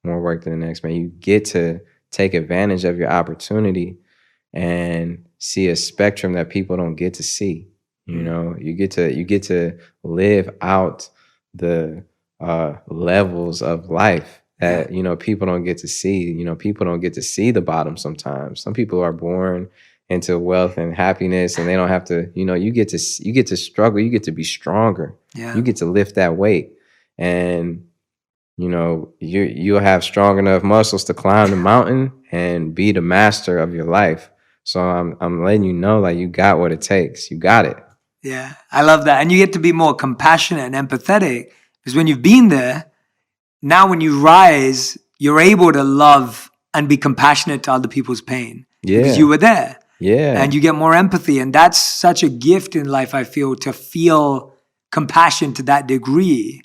more work than the next man. You get to take advantage of your opportunity and see a spectrum that people don't get to see. You know, you get to live out the levels of life that, you know, people don't get to see. You know, people don't get to see the bottom sometimes. Some people are born into wealth and happiness, and they don't have to, you know, you get to struggle, you get to be stronger. Yeah. You get to lift that weight, and you know, you'll have strong enough muscles to climb the mountain and be the master of your life. So I'm letting you know, like, you got what it takes. You got it. Yeah, I love that. And you get to be more compassionate and empathetic, because when you've been there, now when you rise, you're able to love and be compassionate to other people's pain. Yeah. Because you were there. Yeah. And you get more empathy. And that's such a gift in life, I feel, to feel compassion to that degree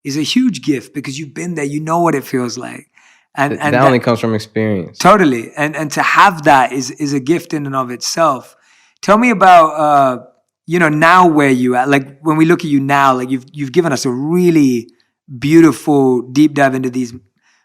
is a huge gift, because you've been there, you know what it feels like. And that only comes from experience. Totally. And to have that is a gift in and of itself. Tell me about you know, now where you at. Like, when we look at you now, like you've given us a really beautiful deep dive into these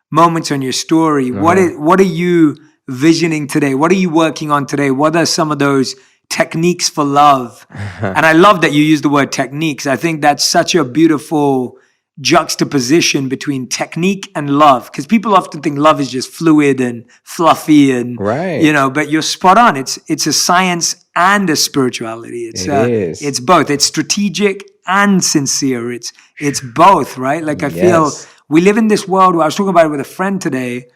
moments on your story. What are you visioning today? What are you working on today? What are some of those techniques for love? And I love that you use the word techniques. I think that's such a beautiful juxtaposition between technique and love, because people often think love is just fluid and fluffy and you know, but you're spot on. It's a science and a spirituality. It's both. It's strategic and sincere. It's both, right? Like, I feel we live in this world where I was talking about it with a friend today,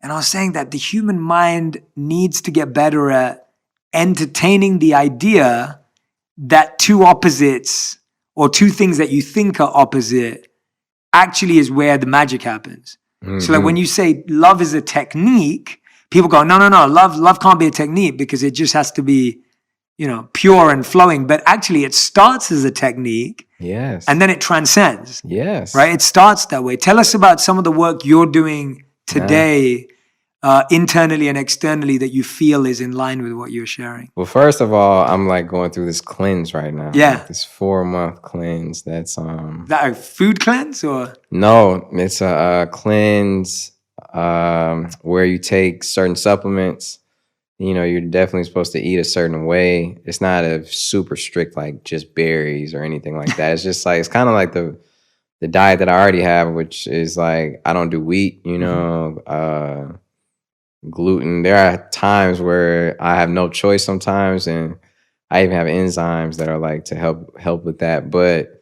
and I was saying that the human mind needs to get better at entertaining the idea that two opposites or two things that you think are opposite actually is where the magic happens. Mm-hmm. So like, when you say love is a technique, people go, no, love can't be a technique, because it just has to be, you know, pure and flowing. But actually it starts as a technique. Yes. And then it transcends. Yes. Right? It starts that way. Tell us about some of the work you're doing today, internally and externally, that you feel is in line with what you're sharing. Well, first of all, I'm like going through this cleanse right now. Yeah. Like this 4-month cleanse. That's that a food cleanse, or? No, it's a cleanse where you take certain supplements. You know, you're definitely supposed to eat a certain way. It's not a super strict, like, just berries or anything like that. It's just like, it's kind of like the diet that I already have, which is like, I don't do wheat, you know, gluten. There are times where I have no choice sometimes, and I even have enzymes that are like to help with that. But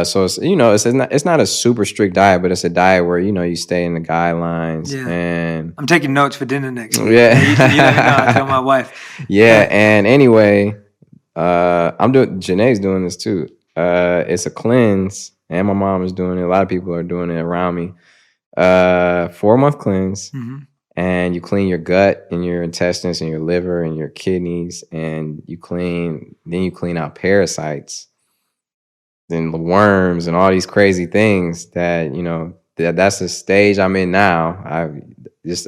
so it's, you know, it's not a super strict diet, but it's a diet where, you know, you stay in the guidelines. Yeah. And I'm taking notes for dinner next week. Yeah. You let me know. I'll tell my wife. Yeah. And anyway, Janae's doing this too. It's a cleanse, and my mom is doing it. A lot of people are doing it around me. 4-month cleanse. Mm-hmm. And you clean your gut and your intestines and your liver and your kidneys, and you clean out parasites, then the worms and all these crazy things that, you know, that's the stage I'm in now. Just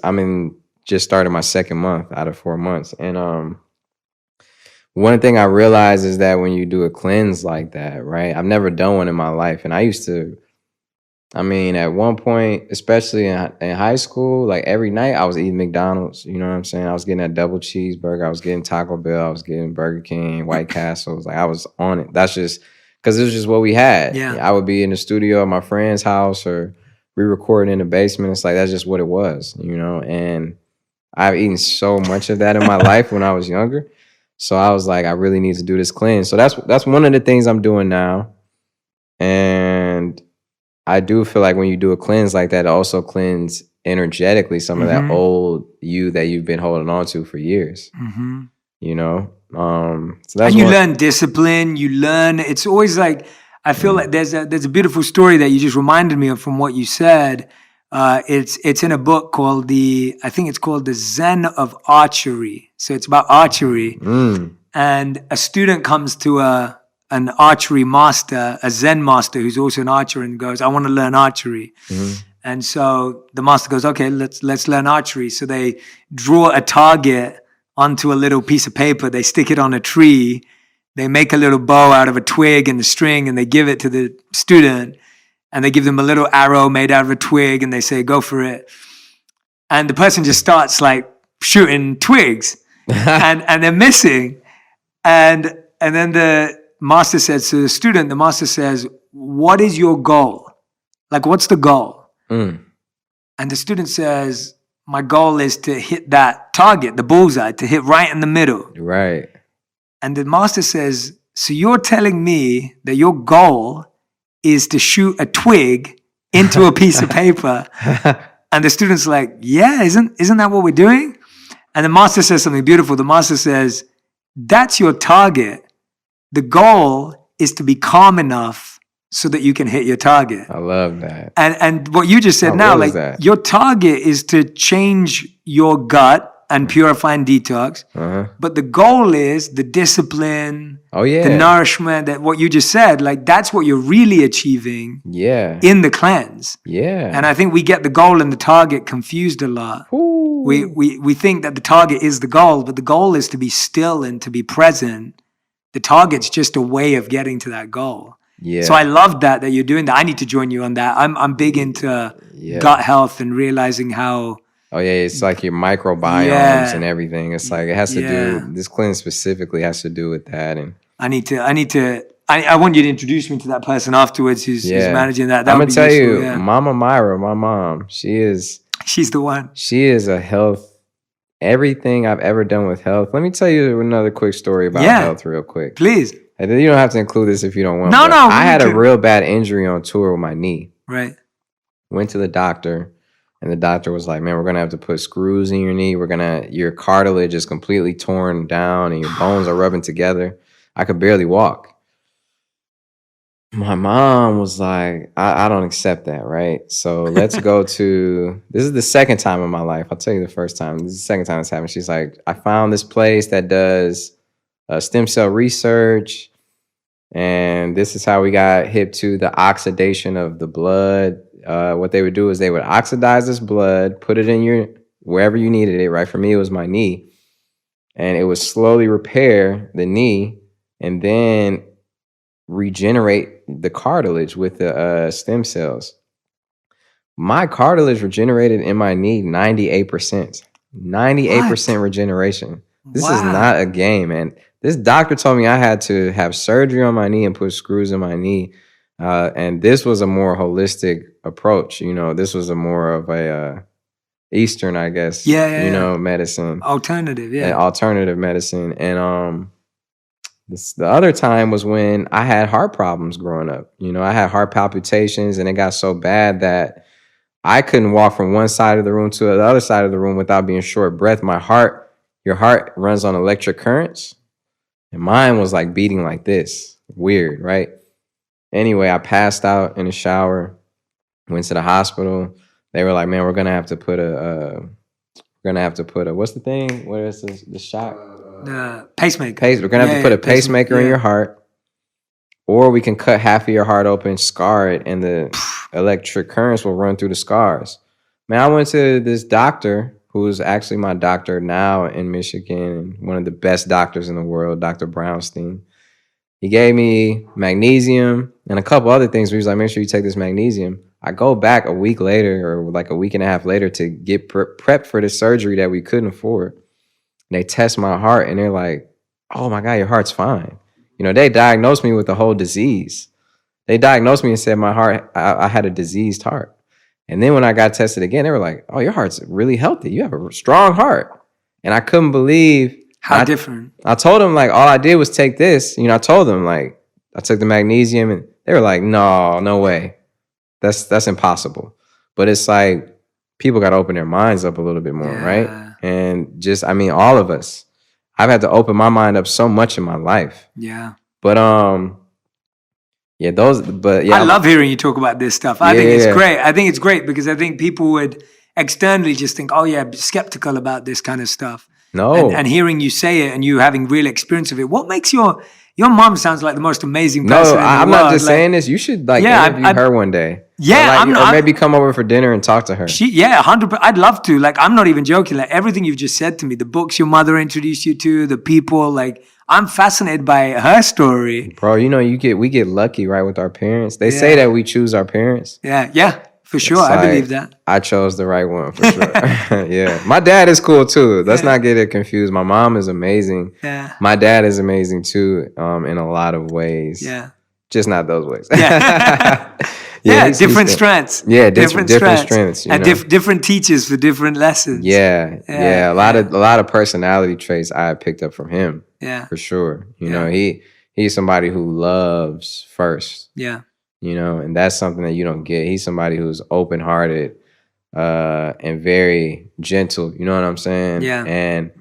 started my 2nd month out of 4 months. And one thing I realized is that when you do a cleanse like that, right? I've never done one in my life. And I used to, at one point, especially in high school, like every night I was eating McDonald's. You know what I'm saying? I was getting that double cheeseburger. I was getting Taco Bell. I was getting Burger King, White Castles. Like, I was on it. That's just because it was just what we had. Yeah. I would be in the studio at my friend's house or re-recording in the basement. It's like, that's just what it was, you know? And I've eaten so much of that in my life when I was younger. So I was like, I really need to do this cleanse. So that's one of the things I'm doing now. And I do feel like when you do a cleanse like that, it also cleanse energetically some of that old you that you've been holding on to for years. You know? So that's and you learn discipline, you learn, it's always like, I feel like there's a beautiful story that you just reminded me of from what you said. It's in a book called I think it's called The Zen of Archery. So it's about archery. And a student comes to an archery master, a Zen master who's also an archer, and goes, I want to learn archery. And so the master goes, okay, let's learn archery. So they draw a target onto a little piece of paper. They stick it on a tree. They make a little bow out of a twig and the string, and they give it to the student. And they give them a little arrow made out of a twig, and they say, go for it. And the person just starts like shooting twigs and they're missing. And then the master says to the student, what is your goal? Like, what's the goal? And the student says, my goal is to hit that target, the bullseye, to hit right in the middle. Right. And the master says, so you're telling me that your goal is to shoot a twig into a piece of paper? And the student's like, yeah, isn't that what we're doing? And the master says something beautiful. The master says, that's your target. The goal is to be calm enough so that you can hit your target. I love that. And what you just said now, like your target is to change your gut and purify and detox. But the goal is the discipline, the nourishment, that what you just said, like that's what you're really achieving in the cleanse. And I think we get the goal and the target confused a lot. We think that the target is the goal, but the goal is to be still and to be present. The target's just a way of getting to that goal. So I love that you're doing that. I need to join you on that. I'm big into gut health and realizing how. Oh yeah, it's like your microbiomes and everything. It's like it has to do. This cleanse specifically has to do with that. And I want you to introduce me to that person afterwards who's managing that. I'm gonna tell you, Mama Myra, my mom, she's the one. She is a health. Everything I've ever done with health. Let me tell you another quick story about health, real quick, please. And then you don't have to include this if you don't want. No. I had a real bad injury on tour with my knee. Right. Went to the doctor. And the doctor was like, man, we're going to have to put screws in your knee. Your cartilage is completely torn down and your bones are rubbing together. I could barely walk. My mom was like, I don't accept that, right? So let's go to, this is the second time in my life. I'll tell you the first time. This is the second time it's happened. She's like, I found this place that does stem cell research. And this is how we got hip to the oxidation of the blood. What they would do is they would oxidize this blood, put it in wherever you needed it, right? For me, it was my knee. And it would slowly repair the knee and then regenerate the cartilage with the stem cells. My cartilage regenerated in my knee 98%. 98% regeneration. This is not a game, man. This doctor told me I had to have surgery on my knee and put screws in my knee. And this was a more holistic approach. You know, this was a more of a Eastern, I guess, medicine. Alternative medicine. And the other time was when I had heart problems growing up. You know, I had heart palpitations and it got so bad that I couldn't walk from one side of the room to the other side of the room without being short of breath. Your heart runs on electric currents. And mine was like beating like this. Weird, right? Anyway, I passed out in the shower, went to the hospital. They were like, man, we're going to have to put what's the thing? What is this, the shot? The pacemaker. We're going to have to put a pacemaker in your heart, or we can cut half of your heart open, scar it, and the electric currents will run through the scars. Man, I went to this doctor who is actually my doctor now in Michigan, one of the best doctors in the world, Dr. Brownstein. He gave me magnesium and a couple other things. He was like, make sure you take this magnesium. I go back a week later or like a week and a half later to get prepped for the surgery that we couldn't afford. And they test my heart and they're like, oh my God, your heart's fine. You know, they diagnosed me with the whole disease. They diagnosed me and said my heart, I had a diseased heart. And then when I got tested again, they were like, oh, your heart's really healthy. You have a strong heart. And I couldn't believe how different. I told them, like, all I did was take this. I told them, like, I took the magnesium, and they were like, no way. That's impossible. But it's like people got to open their minds up a little bit more, right? And just, all of us. I've had to open my mind up so much in my life. Yeah. But I love hearing you talk about this stuff. I think it's great. I think it's great because I think people would externally just think, oh yeah, be skeptical about this kind of stuff. No. And hearing you say it and you having real experience of it, what makes your mom sounds like the most amazing person in the I'm world. not just saying this. You should interview her one day. Yeah, or maybe come over for dinner and talk to her. 100%. I'd love to. Like, I'm not even joking. Like, everything you've just said to me, the books your mother introduced you to, the people, like, I'm fascinated by her story. Bro, we get lucky, right, with our parents. They say that we choose our parents. Yeah, for sure. I believe that. I chose the right one, for sure. Yeah. My dad is cool, too. Let's not get it confused. My mom is amazing. Yeah. My dad is amazing, too, in a lot of ways. Yeah. Just not those ways. Yeah. Different strengths. Yeah, different strengths. And different teachers for different lessons. Yeah. A lot of personality traits I picked up from him. Yeah. For sure. He's somebody who loves first. Yeah. And that's something that you don't get. He's somebody who's open-hearted and very gentle. You know what I'm saying? Yeah. And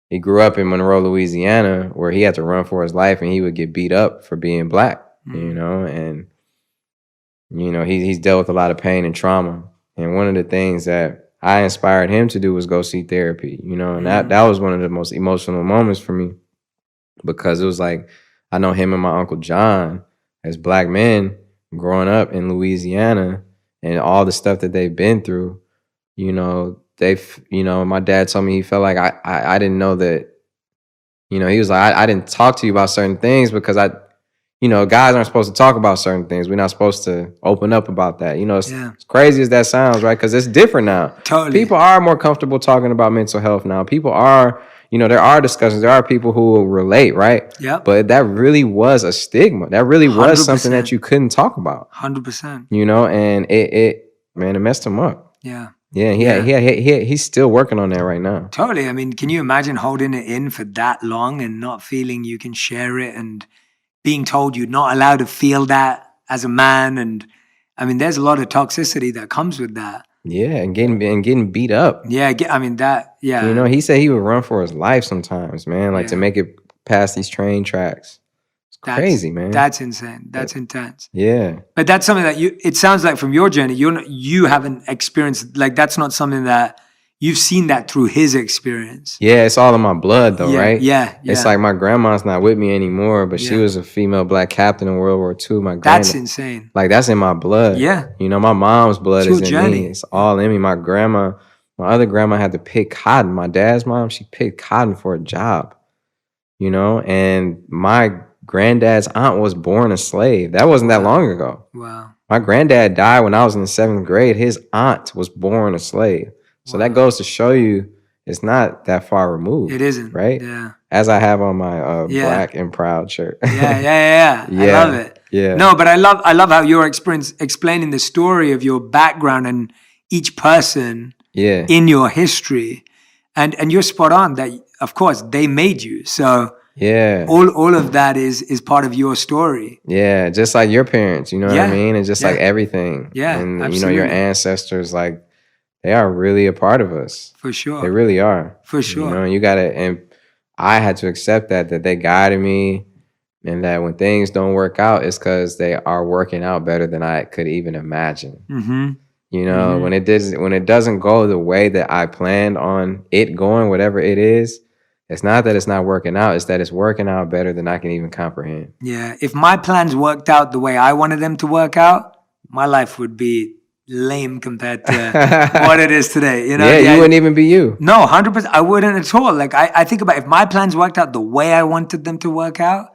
he grew up in Monroe, Louisiana, where he had to run for his life and he would get beat up for being black, and he's dealt with a lot of pain and trauma. And one of the things that I inspired him to do was go see therapy, and that was one of the most emotional moments for me, because it was like, I know him and my Uncle John as black men growing up in Louisiana and all the stuff that they've been through. My dad told me he felt like I didn't know that, he was like, I didn't talk to you about certain things because guys aren't supposed to talk about certain things. We're not supposed to open up about that. As crazy as that sounds, right? Because it's different now. Totally. People are more comfortable talking about mental health now. People are, there are discussions. There are people who will relate, right? Yeah. But that really was a stigma. That really was 100%. Something that you couldn't talk about. 100%. And it messed him up. Yeah. Yeah, he's still working on that right now. Totally. Can you imagine holding it in for that long and not feeling you can share it and being told you're not allowed to feel that as a man? And there's a lot of toxicity that comes with that. Yeah, and getting beat up. Yeah, He said he would run for his life sometimes, man, to make it past these train tracks. That's crazy, man. That's insane. That's intense. Yeah. But that's something that it sounds like from your journey, you haven't experienced, like, that's not something that you've seen that through his experience. Yeah, it's all in my blood though, right? Yeah. It's like my grandma's not with me anymore, but she was a female black captain in World War II. That's insane. Like, that's in my blood. Yeah. My mom's blood is in journey. me. It's all in me. My other grandma had to pick cotton. My dad's mom, she picked cotton for a job. And my granddad's aunt was born a slave. That wasn't that long ago. Wow. My granddad died when I was in the 7th grade. His aunt was born a slave. So that goes to show you it's not that far removed. It isn't. Right? Yeah. As I have on my Black and Proud shirt. Yeah. I love it. Yeah. No, but I love how you're explaining the story of your background and each person in your history. And you're spot on that, of course, they made you. So yeah, all of that is part of your story. Yeah, just like your parents, you know what I mean? And just like everything. Yeah, and absolutely. Your ancestors, like, they are really a part of us. For sure. They really are. For sure. And I had to accept that they guided me, and that when things don't work out, it's because they are working out better than I could even imagine. Mm-hmm. When it doesn't go the way that I planned on it going, whatever it is, it's not that it's not working out, it's that it's working out better than I can even comprehend. Yeah. If my plans worked out the way I wanted them to work out, my life would be lame compared to what it is today. You wouldn't even be you. No, 100%. I wouldn't at all. Like, I think about if my plans worked out the way I wanted them to work out,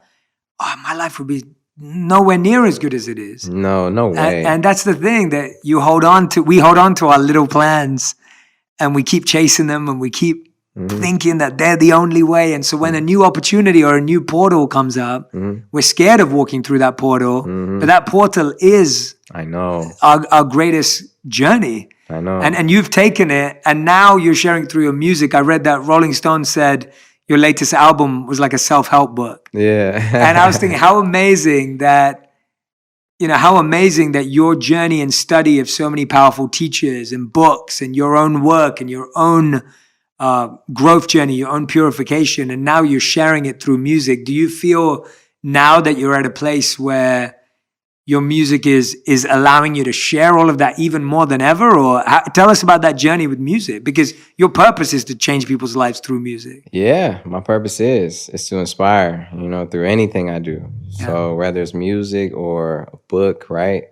my life would be nowhere near as good as it is. No way. And that's the thing that we hold on to our little plans, and we keep chasing them, and we keep thinking that they're the only way. And so when a new opportunity or a new portal comes up, we're scared of walking through that portal. But that portal is, I know, our greatest journey. I know. And you've taken it, and now you're sharing it through your music. I read that Rolling Stone said your latest album was like a self-help book. Yeah. And I was thinking how amazing that your journey and study of so many powerful teachers and books and your own work and your own growth journey, your own purification, and now you're sharing it through music. Do you feel now that you're at a place where your music is allowing you to share all of that even more than ever? Or tell us about that journey with music, because your purpose is to change people's lives through music. Yeah, my purpose is to inspire, through anything I do. Yeah. So whether it's music or a book, right,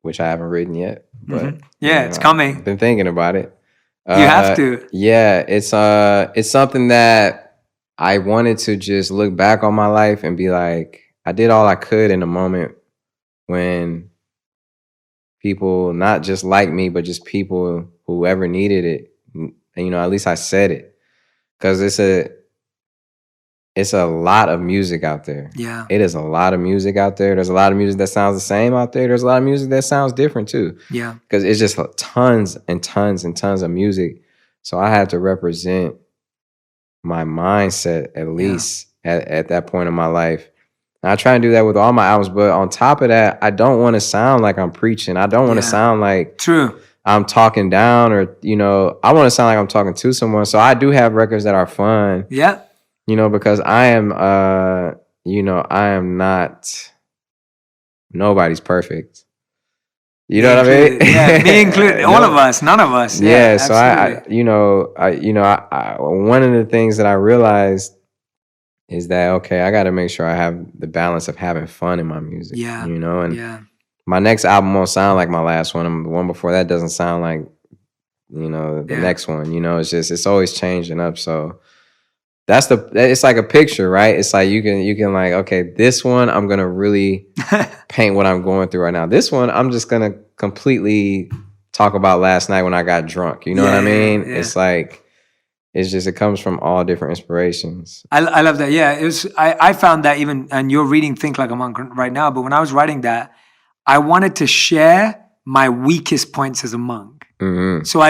which I haven't written yet, but it's coming. I've been thinking about it. You have to. Yeah, it's something that I wanted to just look back on my life and be like, I did all I could in a moment when people, not just like me, but just people, whoever needed it, at least I said it. Because it's a lot of music out there. Yeah. It is a lot of music out there. There's a lot of music that sounds the same out there. There's a lot of music that sounds different too. Yeah. Because it's just tons and tons and tons of music. So I had to represent my mindset, at least at that point in my life. And I try and do that with all my albums, but on top of that, I don't want to sound like I'm preaching. I don't want to sound like I'm talking down, or, I want to sound like I'm talking to someone. So I do have records that are fun. Yeah. Because I am, I am not, nobody's perfect. You know what I mean? Yeah, me included, all of us, none of us. Yeah, so I one of the things that I realized is that, okay, I got to make sure I have the balance of having fun in my music. Yeah. And my next album won't sound like my last one. And the one before that doesn't sound like, the next one. It's always changing up. So it's like a picture, right? It's like you can like, okay, this one I'm gonna really paint what I'm going through right now. This one I'm just gonna completely talk about last night when I got drunk. You know what I mean? Yeah. It's like, it comes from all different inspirations. I love that. Yeah, it was. I found that even, and you're reading Think Like a Monk right now, but when I was writing that, I wanted to share my weakest points as a monk. Mm-hmm. So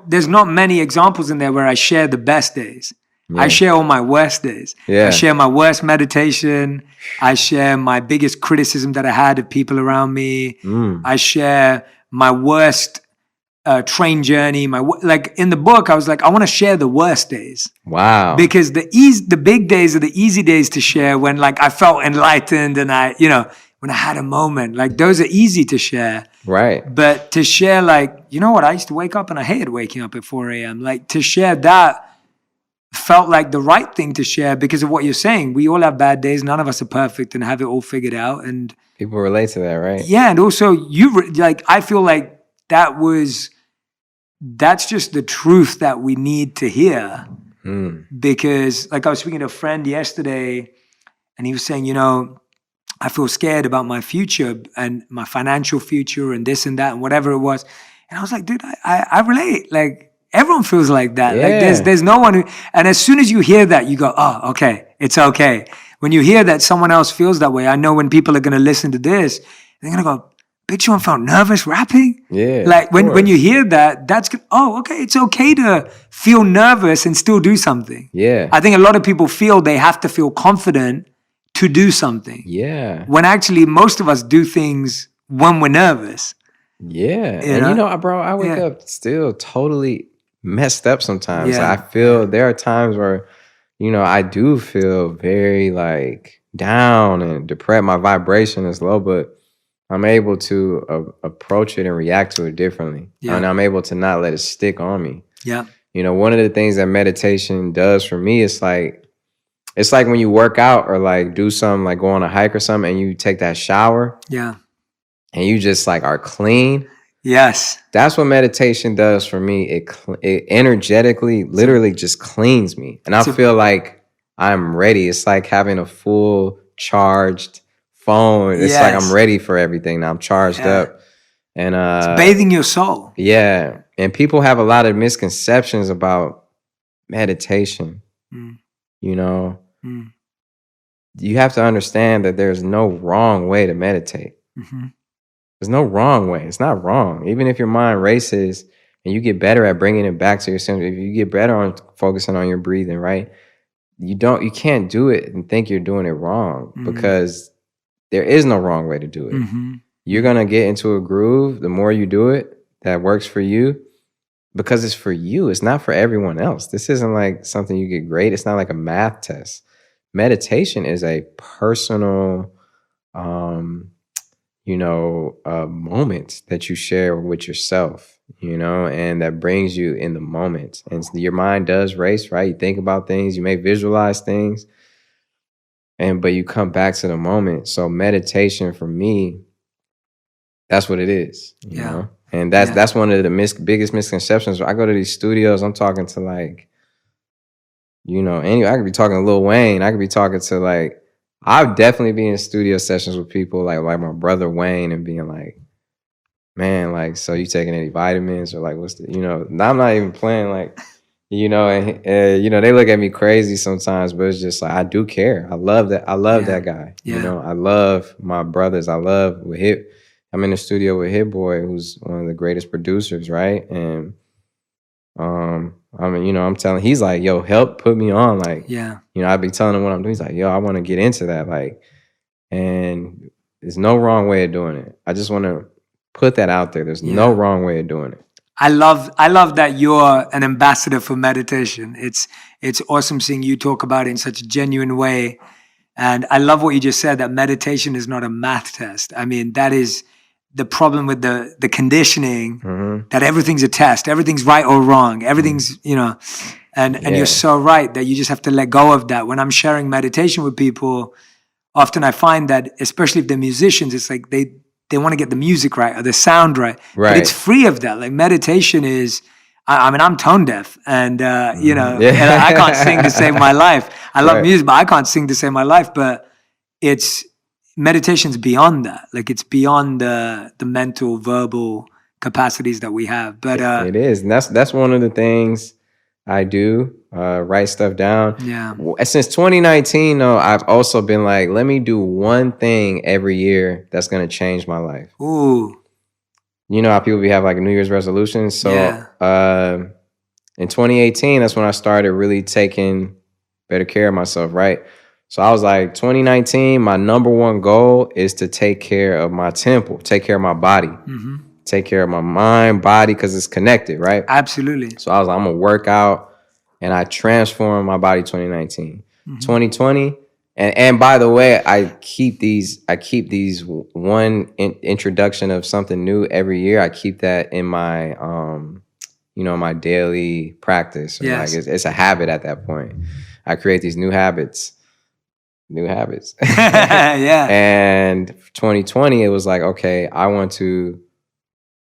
there's not many examples in there where I share the best days. Yeah. I share all my worst days. Yeah. I share my worst meditation. I share my biggest criticism that I had of people around me. I share my worst train journey. Like in the book, I was like, I want to share the worst days. Wow. Because the big days are the easy days to share, when like I felt enlightened and when I had a moment. Like those are easy to share. Right. But to share, like, I used to wake up and I hated waking up at 4 a.m. Like to share that felt like the right thing to share because of what you're saying. We all have bad days. None of us are perfect and have it all figured out. And people relate to that, right? Yeah. And also I feel like that's just the truth that we need to hear. Because like I was speaking to a friend yesterday and he was saying, I feel scared about my future and my financial future and this and that and whatever it was. And I was like, dude, I relate. Like, everyone feels like that. Yeah. Like there's no one who, and as soon as you hear that, you go, oh, okay, it's okay. When you hear that someone else feels that way, I know when people are going to listen to this, they're going to go, bitch, you felt nervous rapping? Yeah. Like when you hear that, that's good. Oh, okay, it's okay to feel nervous and still do something. Yeah. I think a lot of people feel they have to feel confident to do something. Yeah. When actually most of us do things when we're nervous. Yeah. And bro, I wake up still totally messed up sometimes. Yeah. I feel there are times where, I do feel very like down and depressed. My vibration is low, but I'm able to approach it and react to it differently. Yeah. And I'm able to not let it stick on me. Yeah. One of the things that meditation does for me is like, it's like when you work out or like do something, like go on a hike or something, and you take that shower. Yeah. And you just like are clean. Yes. That's what meditation does for me. It energetically, literally just cleans me. And I feel like I'm ready. It's like having a full charged phone. It's like I'm ready for everything now. I'm charged up. And it's bathing your soul. Yeah. And people have a lot of misconceptions about meditation. You have to understand that there's no wrong way to meditate. There's no wrong way. It's not wrong. Even if your mind races and you get better at bringing it back to your center, if you get better on focusing on your breathing, right? You can't do it and think you're doing it wrong because there is no wrong way to do it. You're going to get into a groove. The more you do it, that works for you because it's for you. It's not for everyone else. This isn't like something you get great. It's not like a math test. Meditation is a personal, moment that you share with yourself, and that brings you in the moment. And your mind does race, right? You think about things, you may visualize things, but you come back to the moment. So meditation for me, that's what it is, you know? And that's one of the biggest misconceptions. I go to these studios, I'm talking to like, anyway, I could be talking to Lil Wayne. I could be talking to I'll definitely be in studio sessions with people like my brother Wayne and being like, man, so you taking any vitamins or what's the, I'm not even playing and they look at me crazy sometimes, but it's just I do care. I love that. I love that guy. I love my brothers. I'm in the studio with Hit Boy, who's one of the greatest producers, right? And I'm telling, he's like, yo, help put me on. I'd be telling him what I'm doing. He's like, yo, I want to get into that. And there's no wrong way of doing it. I just want to put that out there. There's no wrong way of doing it. I love that you're an ambassador for meditation. It's awesome seeing you talk about it in such a genuine way. And I love what you just said, that meditation is not a math test. I mean, that is the problem with the conditioning, that everything's a test, everything's right or wrong, everything's, and you're so right that you just have to let go of that. When I'm sharing meditation with people, often I find that, especially if they're musicians, it's like they want to get the music right or the sound right. But it's free of that. Like meditation is, I'm tone deaf and, and I can't sing to save my life. I love music, but I can't sing to save my life. But meditation's beyond that. It's beyond the mental, verbal capacities that we have. But it is. And that's one of the things I do, write stuff down. Yeah. Since 2019, though, I've also been like, let me do one thing every year that's going to change my life. Ooh. You know how people have New Year's resolutions? So in 2018, that's when I started really taking better care of myself, right? So I was like, 2019, my number one goal is to take care of my temple, take care of my body, take care of my mind, body, because it's connected, right? Absolutely. So I was like, I'm going to work out, and I transformed my body 2019. 2020, and by the way, I keep these one introduction of something new every year. I keep that in my, my daily practice. Yes. It's a habit at that point. I create these new habits. Yeah. And 2020, it was like, okay, I want to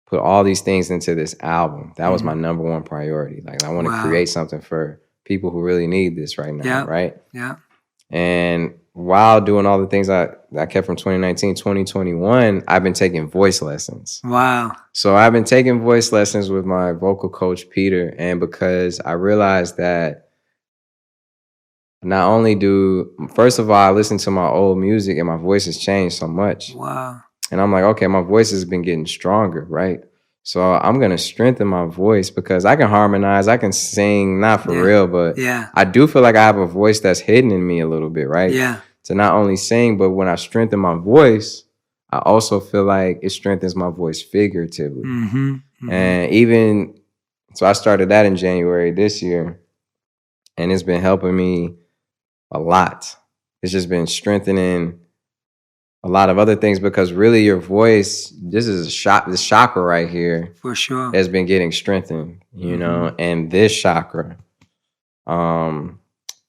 put all these things into this album. That was my number one priority. I want to create something for people who really need this right now, right? Yeah. And while doing all the things I kept from 2019, 2021, I've been taking voice lessons. Wow. So I've been taking voice lessons with my vocal coach, Peter. And because I realized that not only first of all, I listen to my old music and my voice has changed so much. Wow. And I'm like, okay, my voice has been getting stronger, right? So I'm going to strengthen my voice because I can harmonize. I can sing, not for real, but I do feel like I have a voice that's hidden in me a little bit, right? Yeah. To not only sing, but when I strengthen my voice, I also feel like it strengthens my voice figuratively. And so I started that in January this year, and it's been helping me a lot. It's just been strengthening a lot of other things because really your voice, this chakra right here, for sure, has been getting strengthened, and this chakra,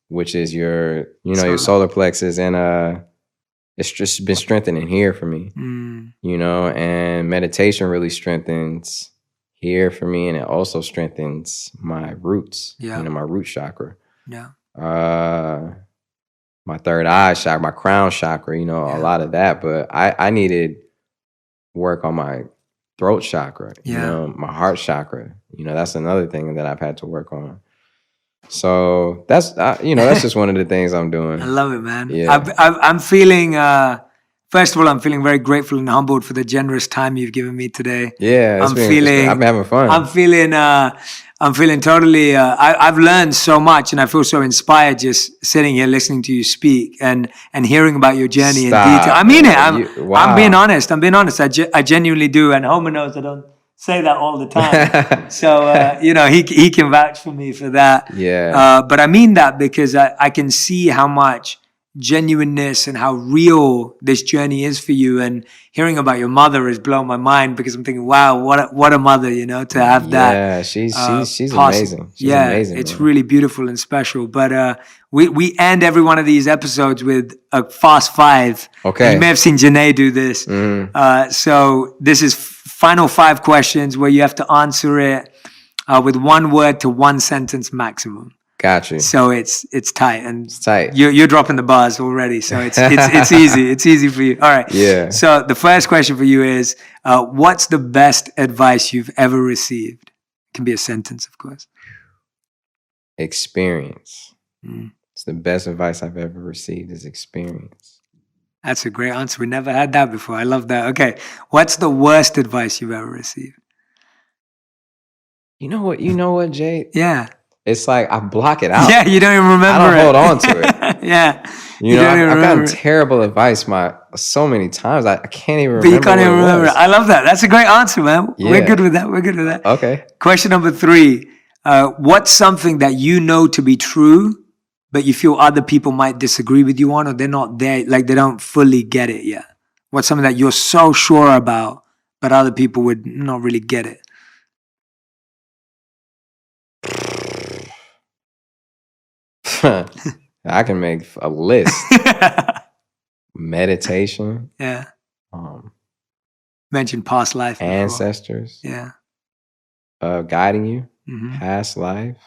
which is your solar plexus, and it's just been strengthening here for me, and meditation really strengthens here for me, and it also strengthens my roots, my root chakra. Yeah. My third eye chakra, my crown chakra, a lot of that. But I needed work on my throat chakra, my heart chakra. That's another thing that I've had to work on. So that's just one of the things I'm doing. I love it, man. Yeah. I'm feeling First of all, I'm feeling very grateful and humbled for the generous time you've given me today. Yeah, I've been having fun. I'm feeling totally. I've learned so much, and I feel so inspired just sitting here listening to you speak and hearing about your journey in detail. I mean it. I'm being honest. I genuinely do, and Homer knows I don't say that all the time. So he can vouch for me for that. Yeah. But I mean that because I can see how much genuineness and how real this journey is for you, and hearing about your mother has blown my mind because I'm thinking, wow, what a mother, to have that. Yeah, she's amazing. She's amazing. It's really beautiful and special. But we end every one of these episodes with a fast five. Okay. You may have seen Janae do this. So this is final 5 questions where you have to answer it with 1 word to 1 sentence maximum. Gotcha. So it's tight, and it's tight. You're dropping the bars already, so it's easy. It's easy for you. All right. Yeah. So the first question for you is, what's the best advice you've ever received? It can be a sentence, of course. Experience. It's the best advice I've ever received is experience. That's a great answer. We never had that before. I love that. Okay. What's the worst advice you've ever received? You know what, Jay? Yeah. It's like I block it out. Yeah, you don't even remember. I don't hold on to it. Yeah. I've gotten terrible advice so many times. I can't even remember. But you can't even remember. I love that. That's a great answer, man. Yeah. We're good with that. Okay. Question number 3. What's something that you know to be true, but you feel other people might disagree with you on, or they're not there, like they don't fully get it yet? What's something that you're so sure about, but other people would not really get it? I can make a list. Meditation. Yeah. Mention past life. Ancestors. Before. Yeah. Guiding you. Past life.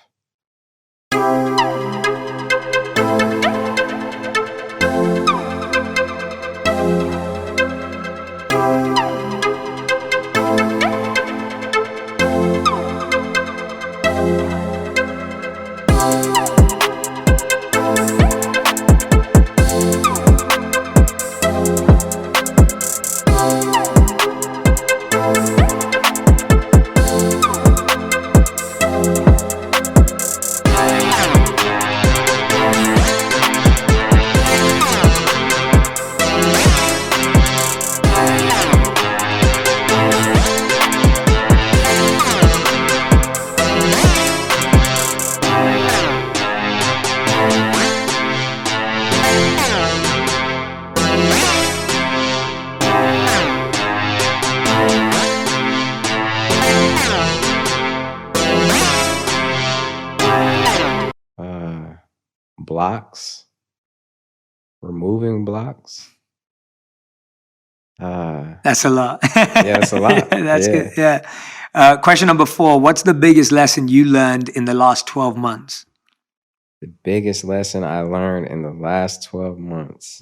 Blocks. Removing blocks. That's a lot. Yeah, that's a lot. That's good. Yeah. Question number 4. What's the biggest lesson you learned in the last 12 months? The biggest lesson I learned in the last 12 months.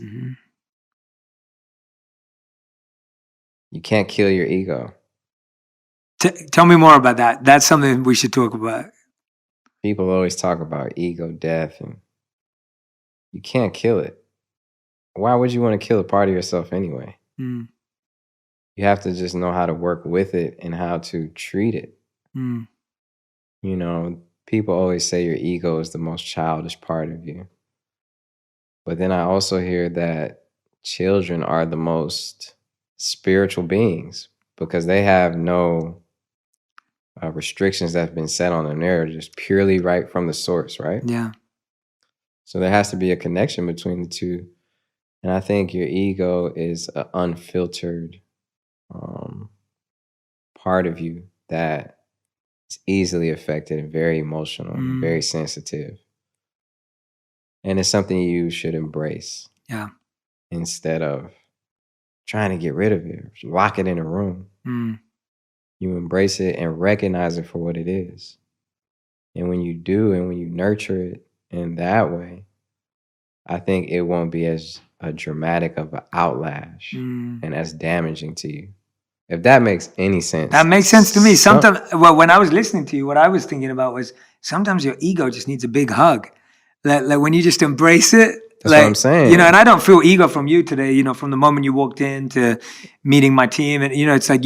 You can't kill your ego. Tell me more about that. That's something we should talk about. People always talk about ego death, and you can't kill it. Why would you want to kill a part of yourself anyway? You have to just know how to work with it and how to treat it. People always say your ego is the most childish part of you. But then I also hear that children are the most spiritual beings because they have no restrictions that have been set on them. They're just purely right from the source, right? Yeah. So there has to be a connection between the two. And I think your ego is an unfiltered part of you that is easily affected and very emotional and very sensitive. And it's something you should embrace. Yeah. Instead of trying to get rid of it, lock it in a room. You embrace it and recognize it for what it is. And when you do, and when you nurture it in that way, I think it won't be as a dramatic of an outlash and as damaging to you. If that makes any sense. That makes sense to me. Sometimes, when I was listening to you, what I was thinking about was sometimes your ego just needs a big hug. Like when you just embrace it, That's what I'm saying. You know, and I don't feel ego from you today, you know, from the moment you walked in to meeting my team. And, you know, it's like,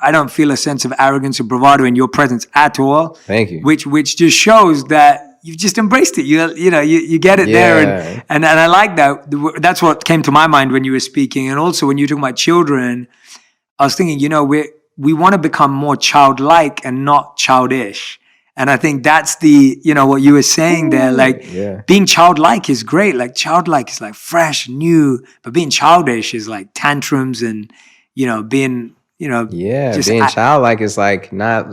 I don't feel a sense of arrogance or bravado in your presence at all. Thank you. Which just shows that you've just embraced it. You get it there. And I like that. That's what came to my mind when you were speaking. And also when you were talking about children, I was thinking, you know, we want to become more childlike and not childish. And I think that's what you were saying there, like being childlike is great. Like childlike is like fresh, new, but being childish is like tantrums and, you know, being, you know. Yeah, being childlike is like not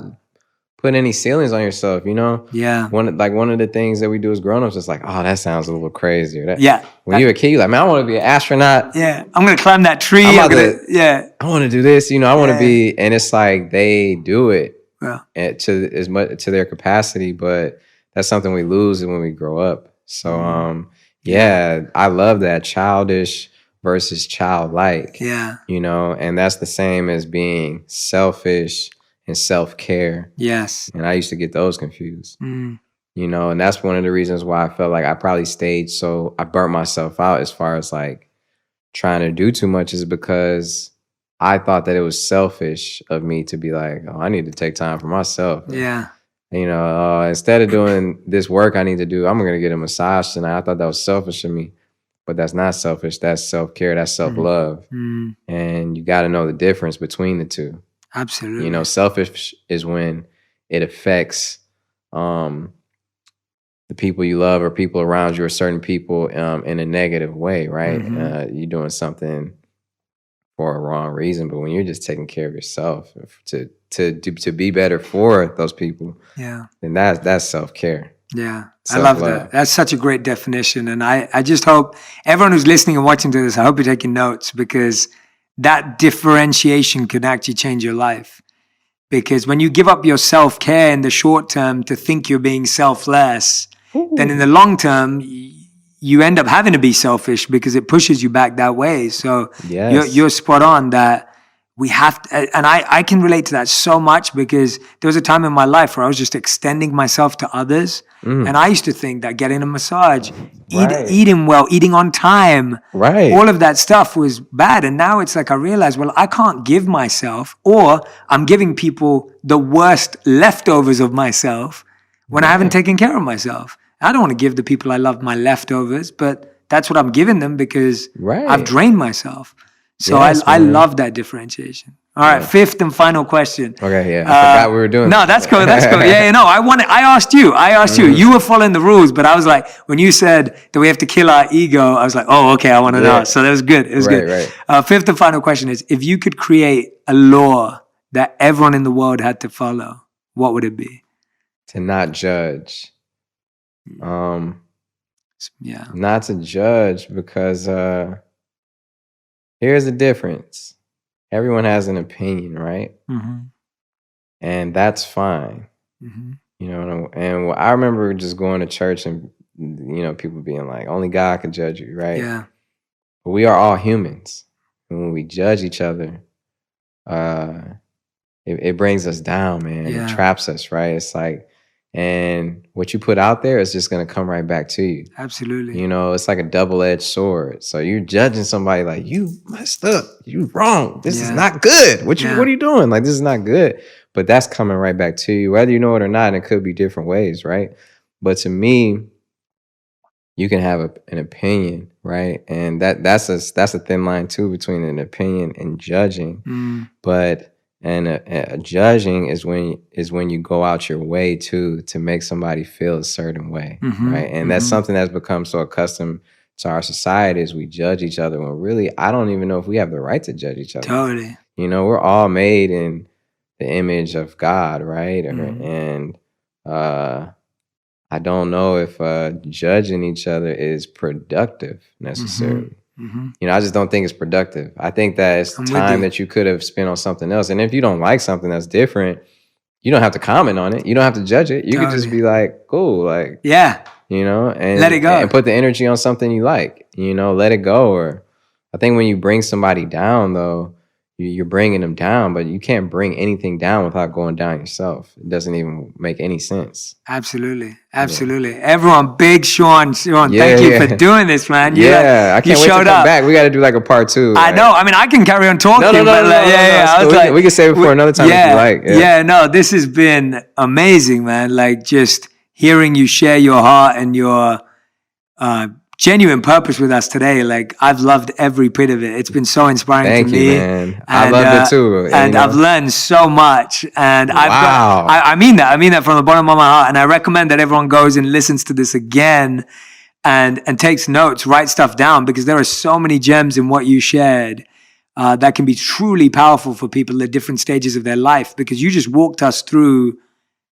putting any ceilings on yourself, you know? Yeah. One of the things that we do as grown-ups is like, oh, that sounds a little crazy. When you're a kid, you're like, man, I want to be an astronaut. Yeah, I'm going to climb that tree. I want to do this, you know, I want to be, and it's like they do it. Yeah. To their capacity, but that's something we lose when we grow up. So I love that childish versus childlike. Yeah. You know, and that's the same as being selfish and self-care. Yes. And I used to get those confused. You know, and that's one of the reasons why I felt like I probably I burnt myself out as far as like trying to do too much, is because I thought that it was selfish of me to be like, oh, I need to take time for myself. Yeah. You know, instead of doing this work I need to do, I'm going to get a massage tonight. I thought that was selfish of me, but that's not selfish. That's self-care. That's self-love. And you got to know the difference between the two. Absolutely. You know, selfish is when it affects the people you love or people around you or certain people in a negative way, right? You're doing something for a wrong reason, but when you're just taking care of yourself to be better for those people, then that's self-care. Yeah, I love that. That's such a great definition, and I just hope everyone who's listening and watching to this, I hope you're taking notes, because that differentiation can actually change your life. Because when you give up your self-care in the short term to think you're being selfless, then in the long term, you end up having to be selfish because it pushes you back that way. So you're spot on that we have to, and I can relate to that so much, because there was a time in my life where I was just extending myself to others. And I used to think that getting a massage, eating well, eating on time, all of that stuff was bad. And now it's like I realize, well, I can't give myself, or I'm giving people the worst leftovers of myself when I haven't taken care of myself. I don't want to give the people I love my leftovers, but that's what I'm giving them because I've drained myself. So I love that differentiation. All right, fifth and final question. Okay, I forgot we were doing. No, that's cool. That's cool. Yeah, no, I asked you. You were following the rules, but I was like, when you said that we have to kill our ego, I was like, oh, okay, I want to know. So that was good. It was good. Right. Fifth and final question is: if you could create a law that everyone in the world had to follow, what would it be? To not judge. Not to judge, because here's the difference. Everyone has an opinion, right? And that's fine. You know, and I remember just going to church and, you know, people being like, only God can judge you, right? Yeah. But we are all humans. And when we judge each other, it brings us down, man. It traps us, right? It's like, and what you put out there is just going to come right back to you. Absolutely. You know, it's like a double-edged sword. So you're judging somebody like, you messed up. You wrong. This is not good. What are you doing? Like, this is not good. But that's coming right back to you, whether you know it or not. And it could be different ways, right? But to me, you can have an opinion, right? And that's a thin line too between an opinion and judging. But judging is when you go out your way to make somebody feel a certain way, right? And that's something that's become so accustomed to our society, is we judge each other when really I don't even know if we have the right to judge each other. Totally. You know, we're all made in the image of God, right? And I don't know if judging each other is productive necessarily. You know, I just don't think it's productive. I think that it's time that you could have spent on something else. And if you don't like something that's different, you don't have to comment on it. You don't have to judge it. You could just be like, cool, like, you know, and let it go and put the energy on something you like, you know, let it go. Or I think when you bring somebody down though, you're bringing them down, but you can't bring anything down without going down yourself. It doesn't even make any sense. Absolutely. Everyone, big Sean, Yeah, thank you yeah. for doing this, man. Yeah, I can't wait to showed come up. back. We got to do like a part 2. I know. I mean, I can carry on talking, No, but like, it's I was cool. like, we can save it for another time if you like. Yeah, no, this has been amazing, man. Like just hearing you share your heart and your genuine purpose with us today. Like I've loved every bit of it. It's been so inspiring Thank to you, me. man. I loved it too. And I've learned so much. And Wow. I mean that. I mean that from the bottom of my heart. And I recommend that everyone goes and listens to this again and takes notes, write stuff down, because there are so many gems in what you shared that can be truly powerful for people at different stages of their life, because you just walked us through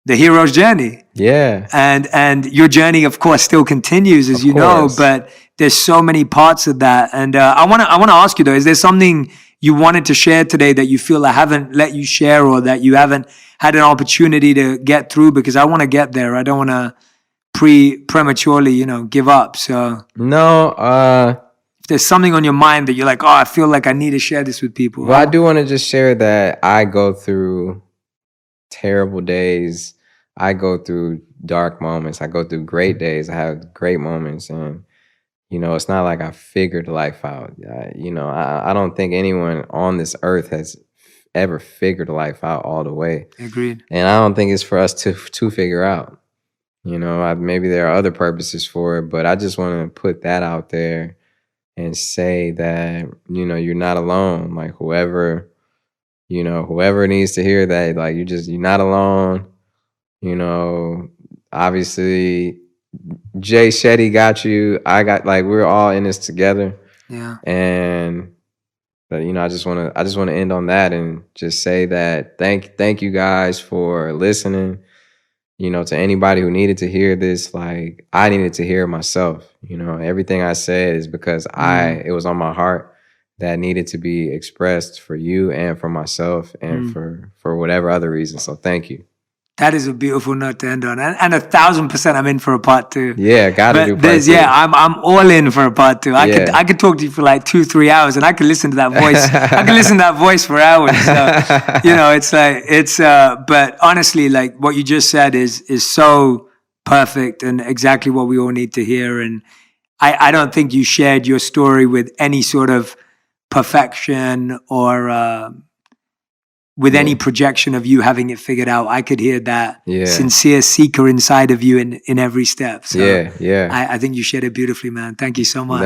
the hero's journey. Yeah. And your journey, of course, still continues, as you know, but there's so many parts of that. And I want to ask you though, is there something you wanted to share today that you feel I haven't let you share, or that you haven't had an opportunity to get through? Because I want to get there. I don't want to prematurely, give up. So no, if there's something on your mind that you're like, oh, I feel like I need to share this with people. Well, I do want to just share that I go through terrible days. I go through dark moments. I go through great days. I have great moments. And, it's not like I figured life out. I don't think anyone on this earth has ever figured life out all the way. Agreed. And I don't think it's for us to figure out. Maybe there are other purposes for it, but I just want to put that out there and say that, you're not alone. Like whoever needs to hear that, like you're not alone. Obviously Jay Shetty got you. I got, like, we're all in this together. Yeah. And but I just want to end on that and just say that thank you guys for listening. To anybody who needed to hear this, like I needed to hear it myself. Everything I said is because it was on my heart that needed to be expressed for you and for myself and for whatever other reason. So thank you. That is a beautiful note to end on, and 1,000% I'm in for a part 2. Yeah, gotta do part 2. Yeah, I'm all in for a part 2. I could talk to you for like 2-3 hours, and I could listen to that voice. I could listen to that voice for hours. So, but honestly, like what you just said is so perfect and exactly what we all need to hear. And I don't think you shared your story with any sort of perfection or with any projection of you having it figured out. I could hear that sincere seeker inside of you in every step. So yeah. I think you shared it beautifully, man. Thank you so much.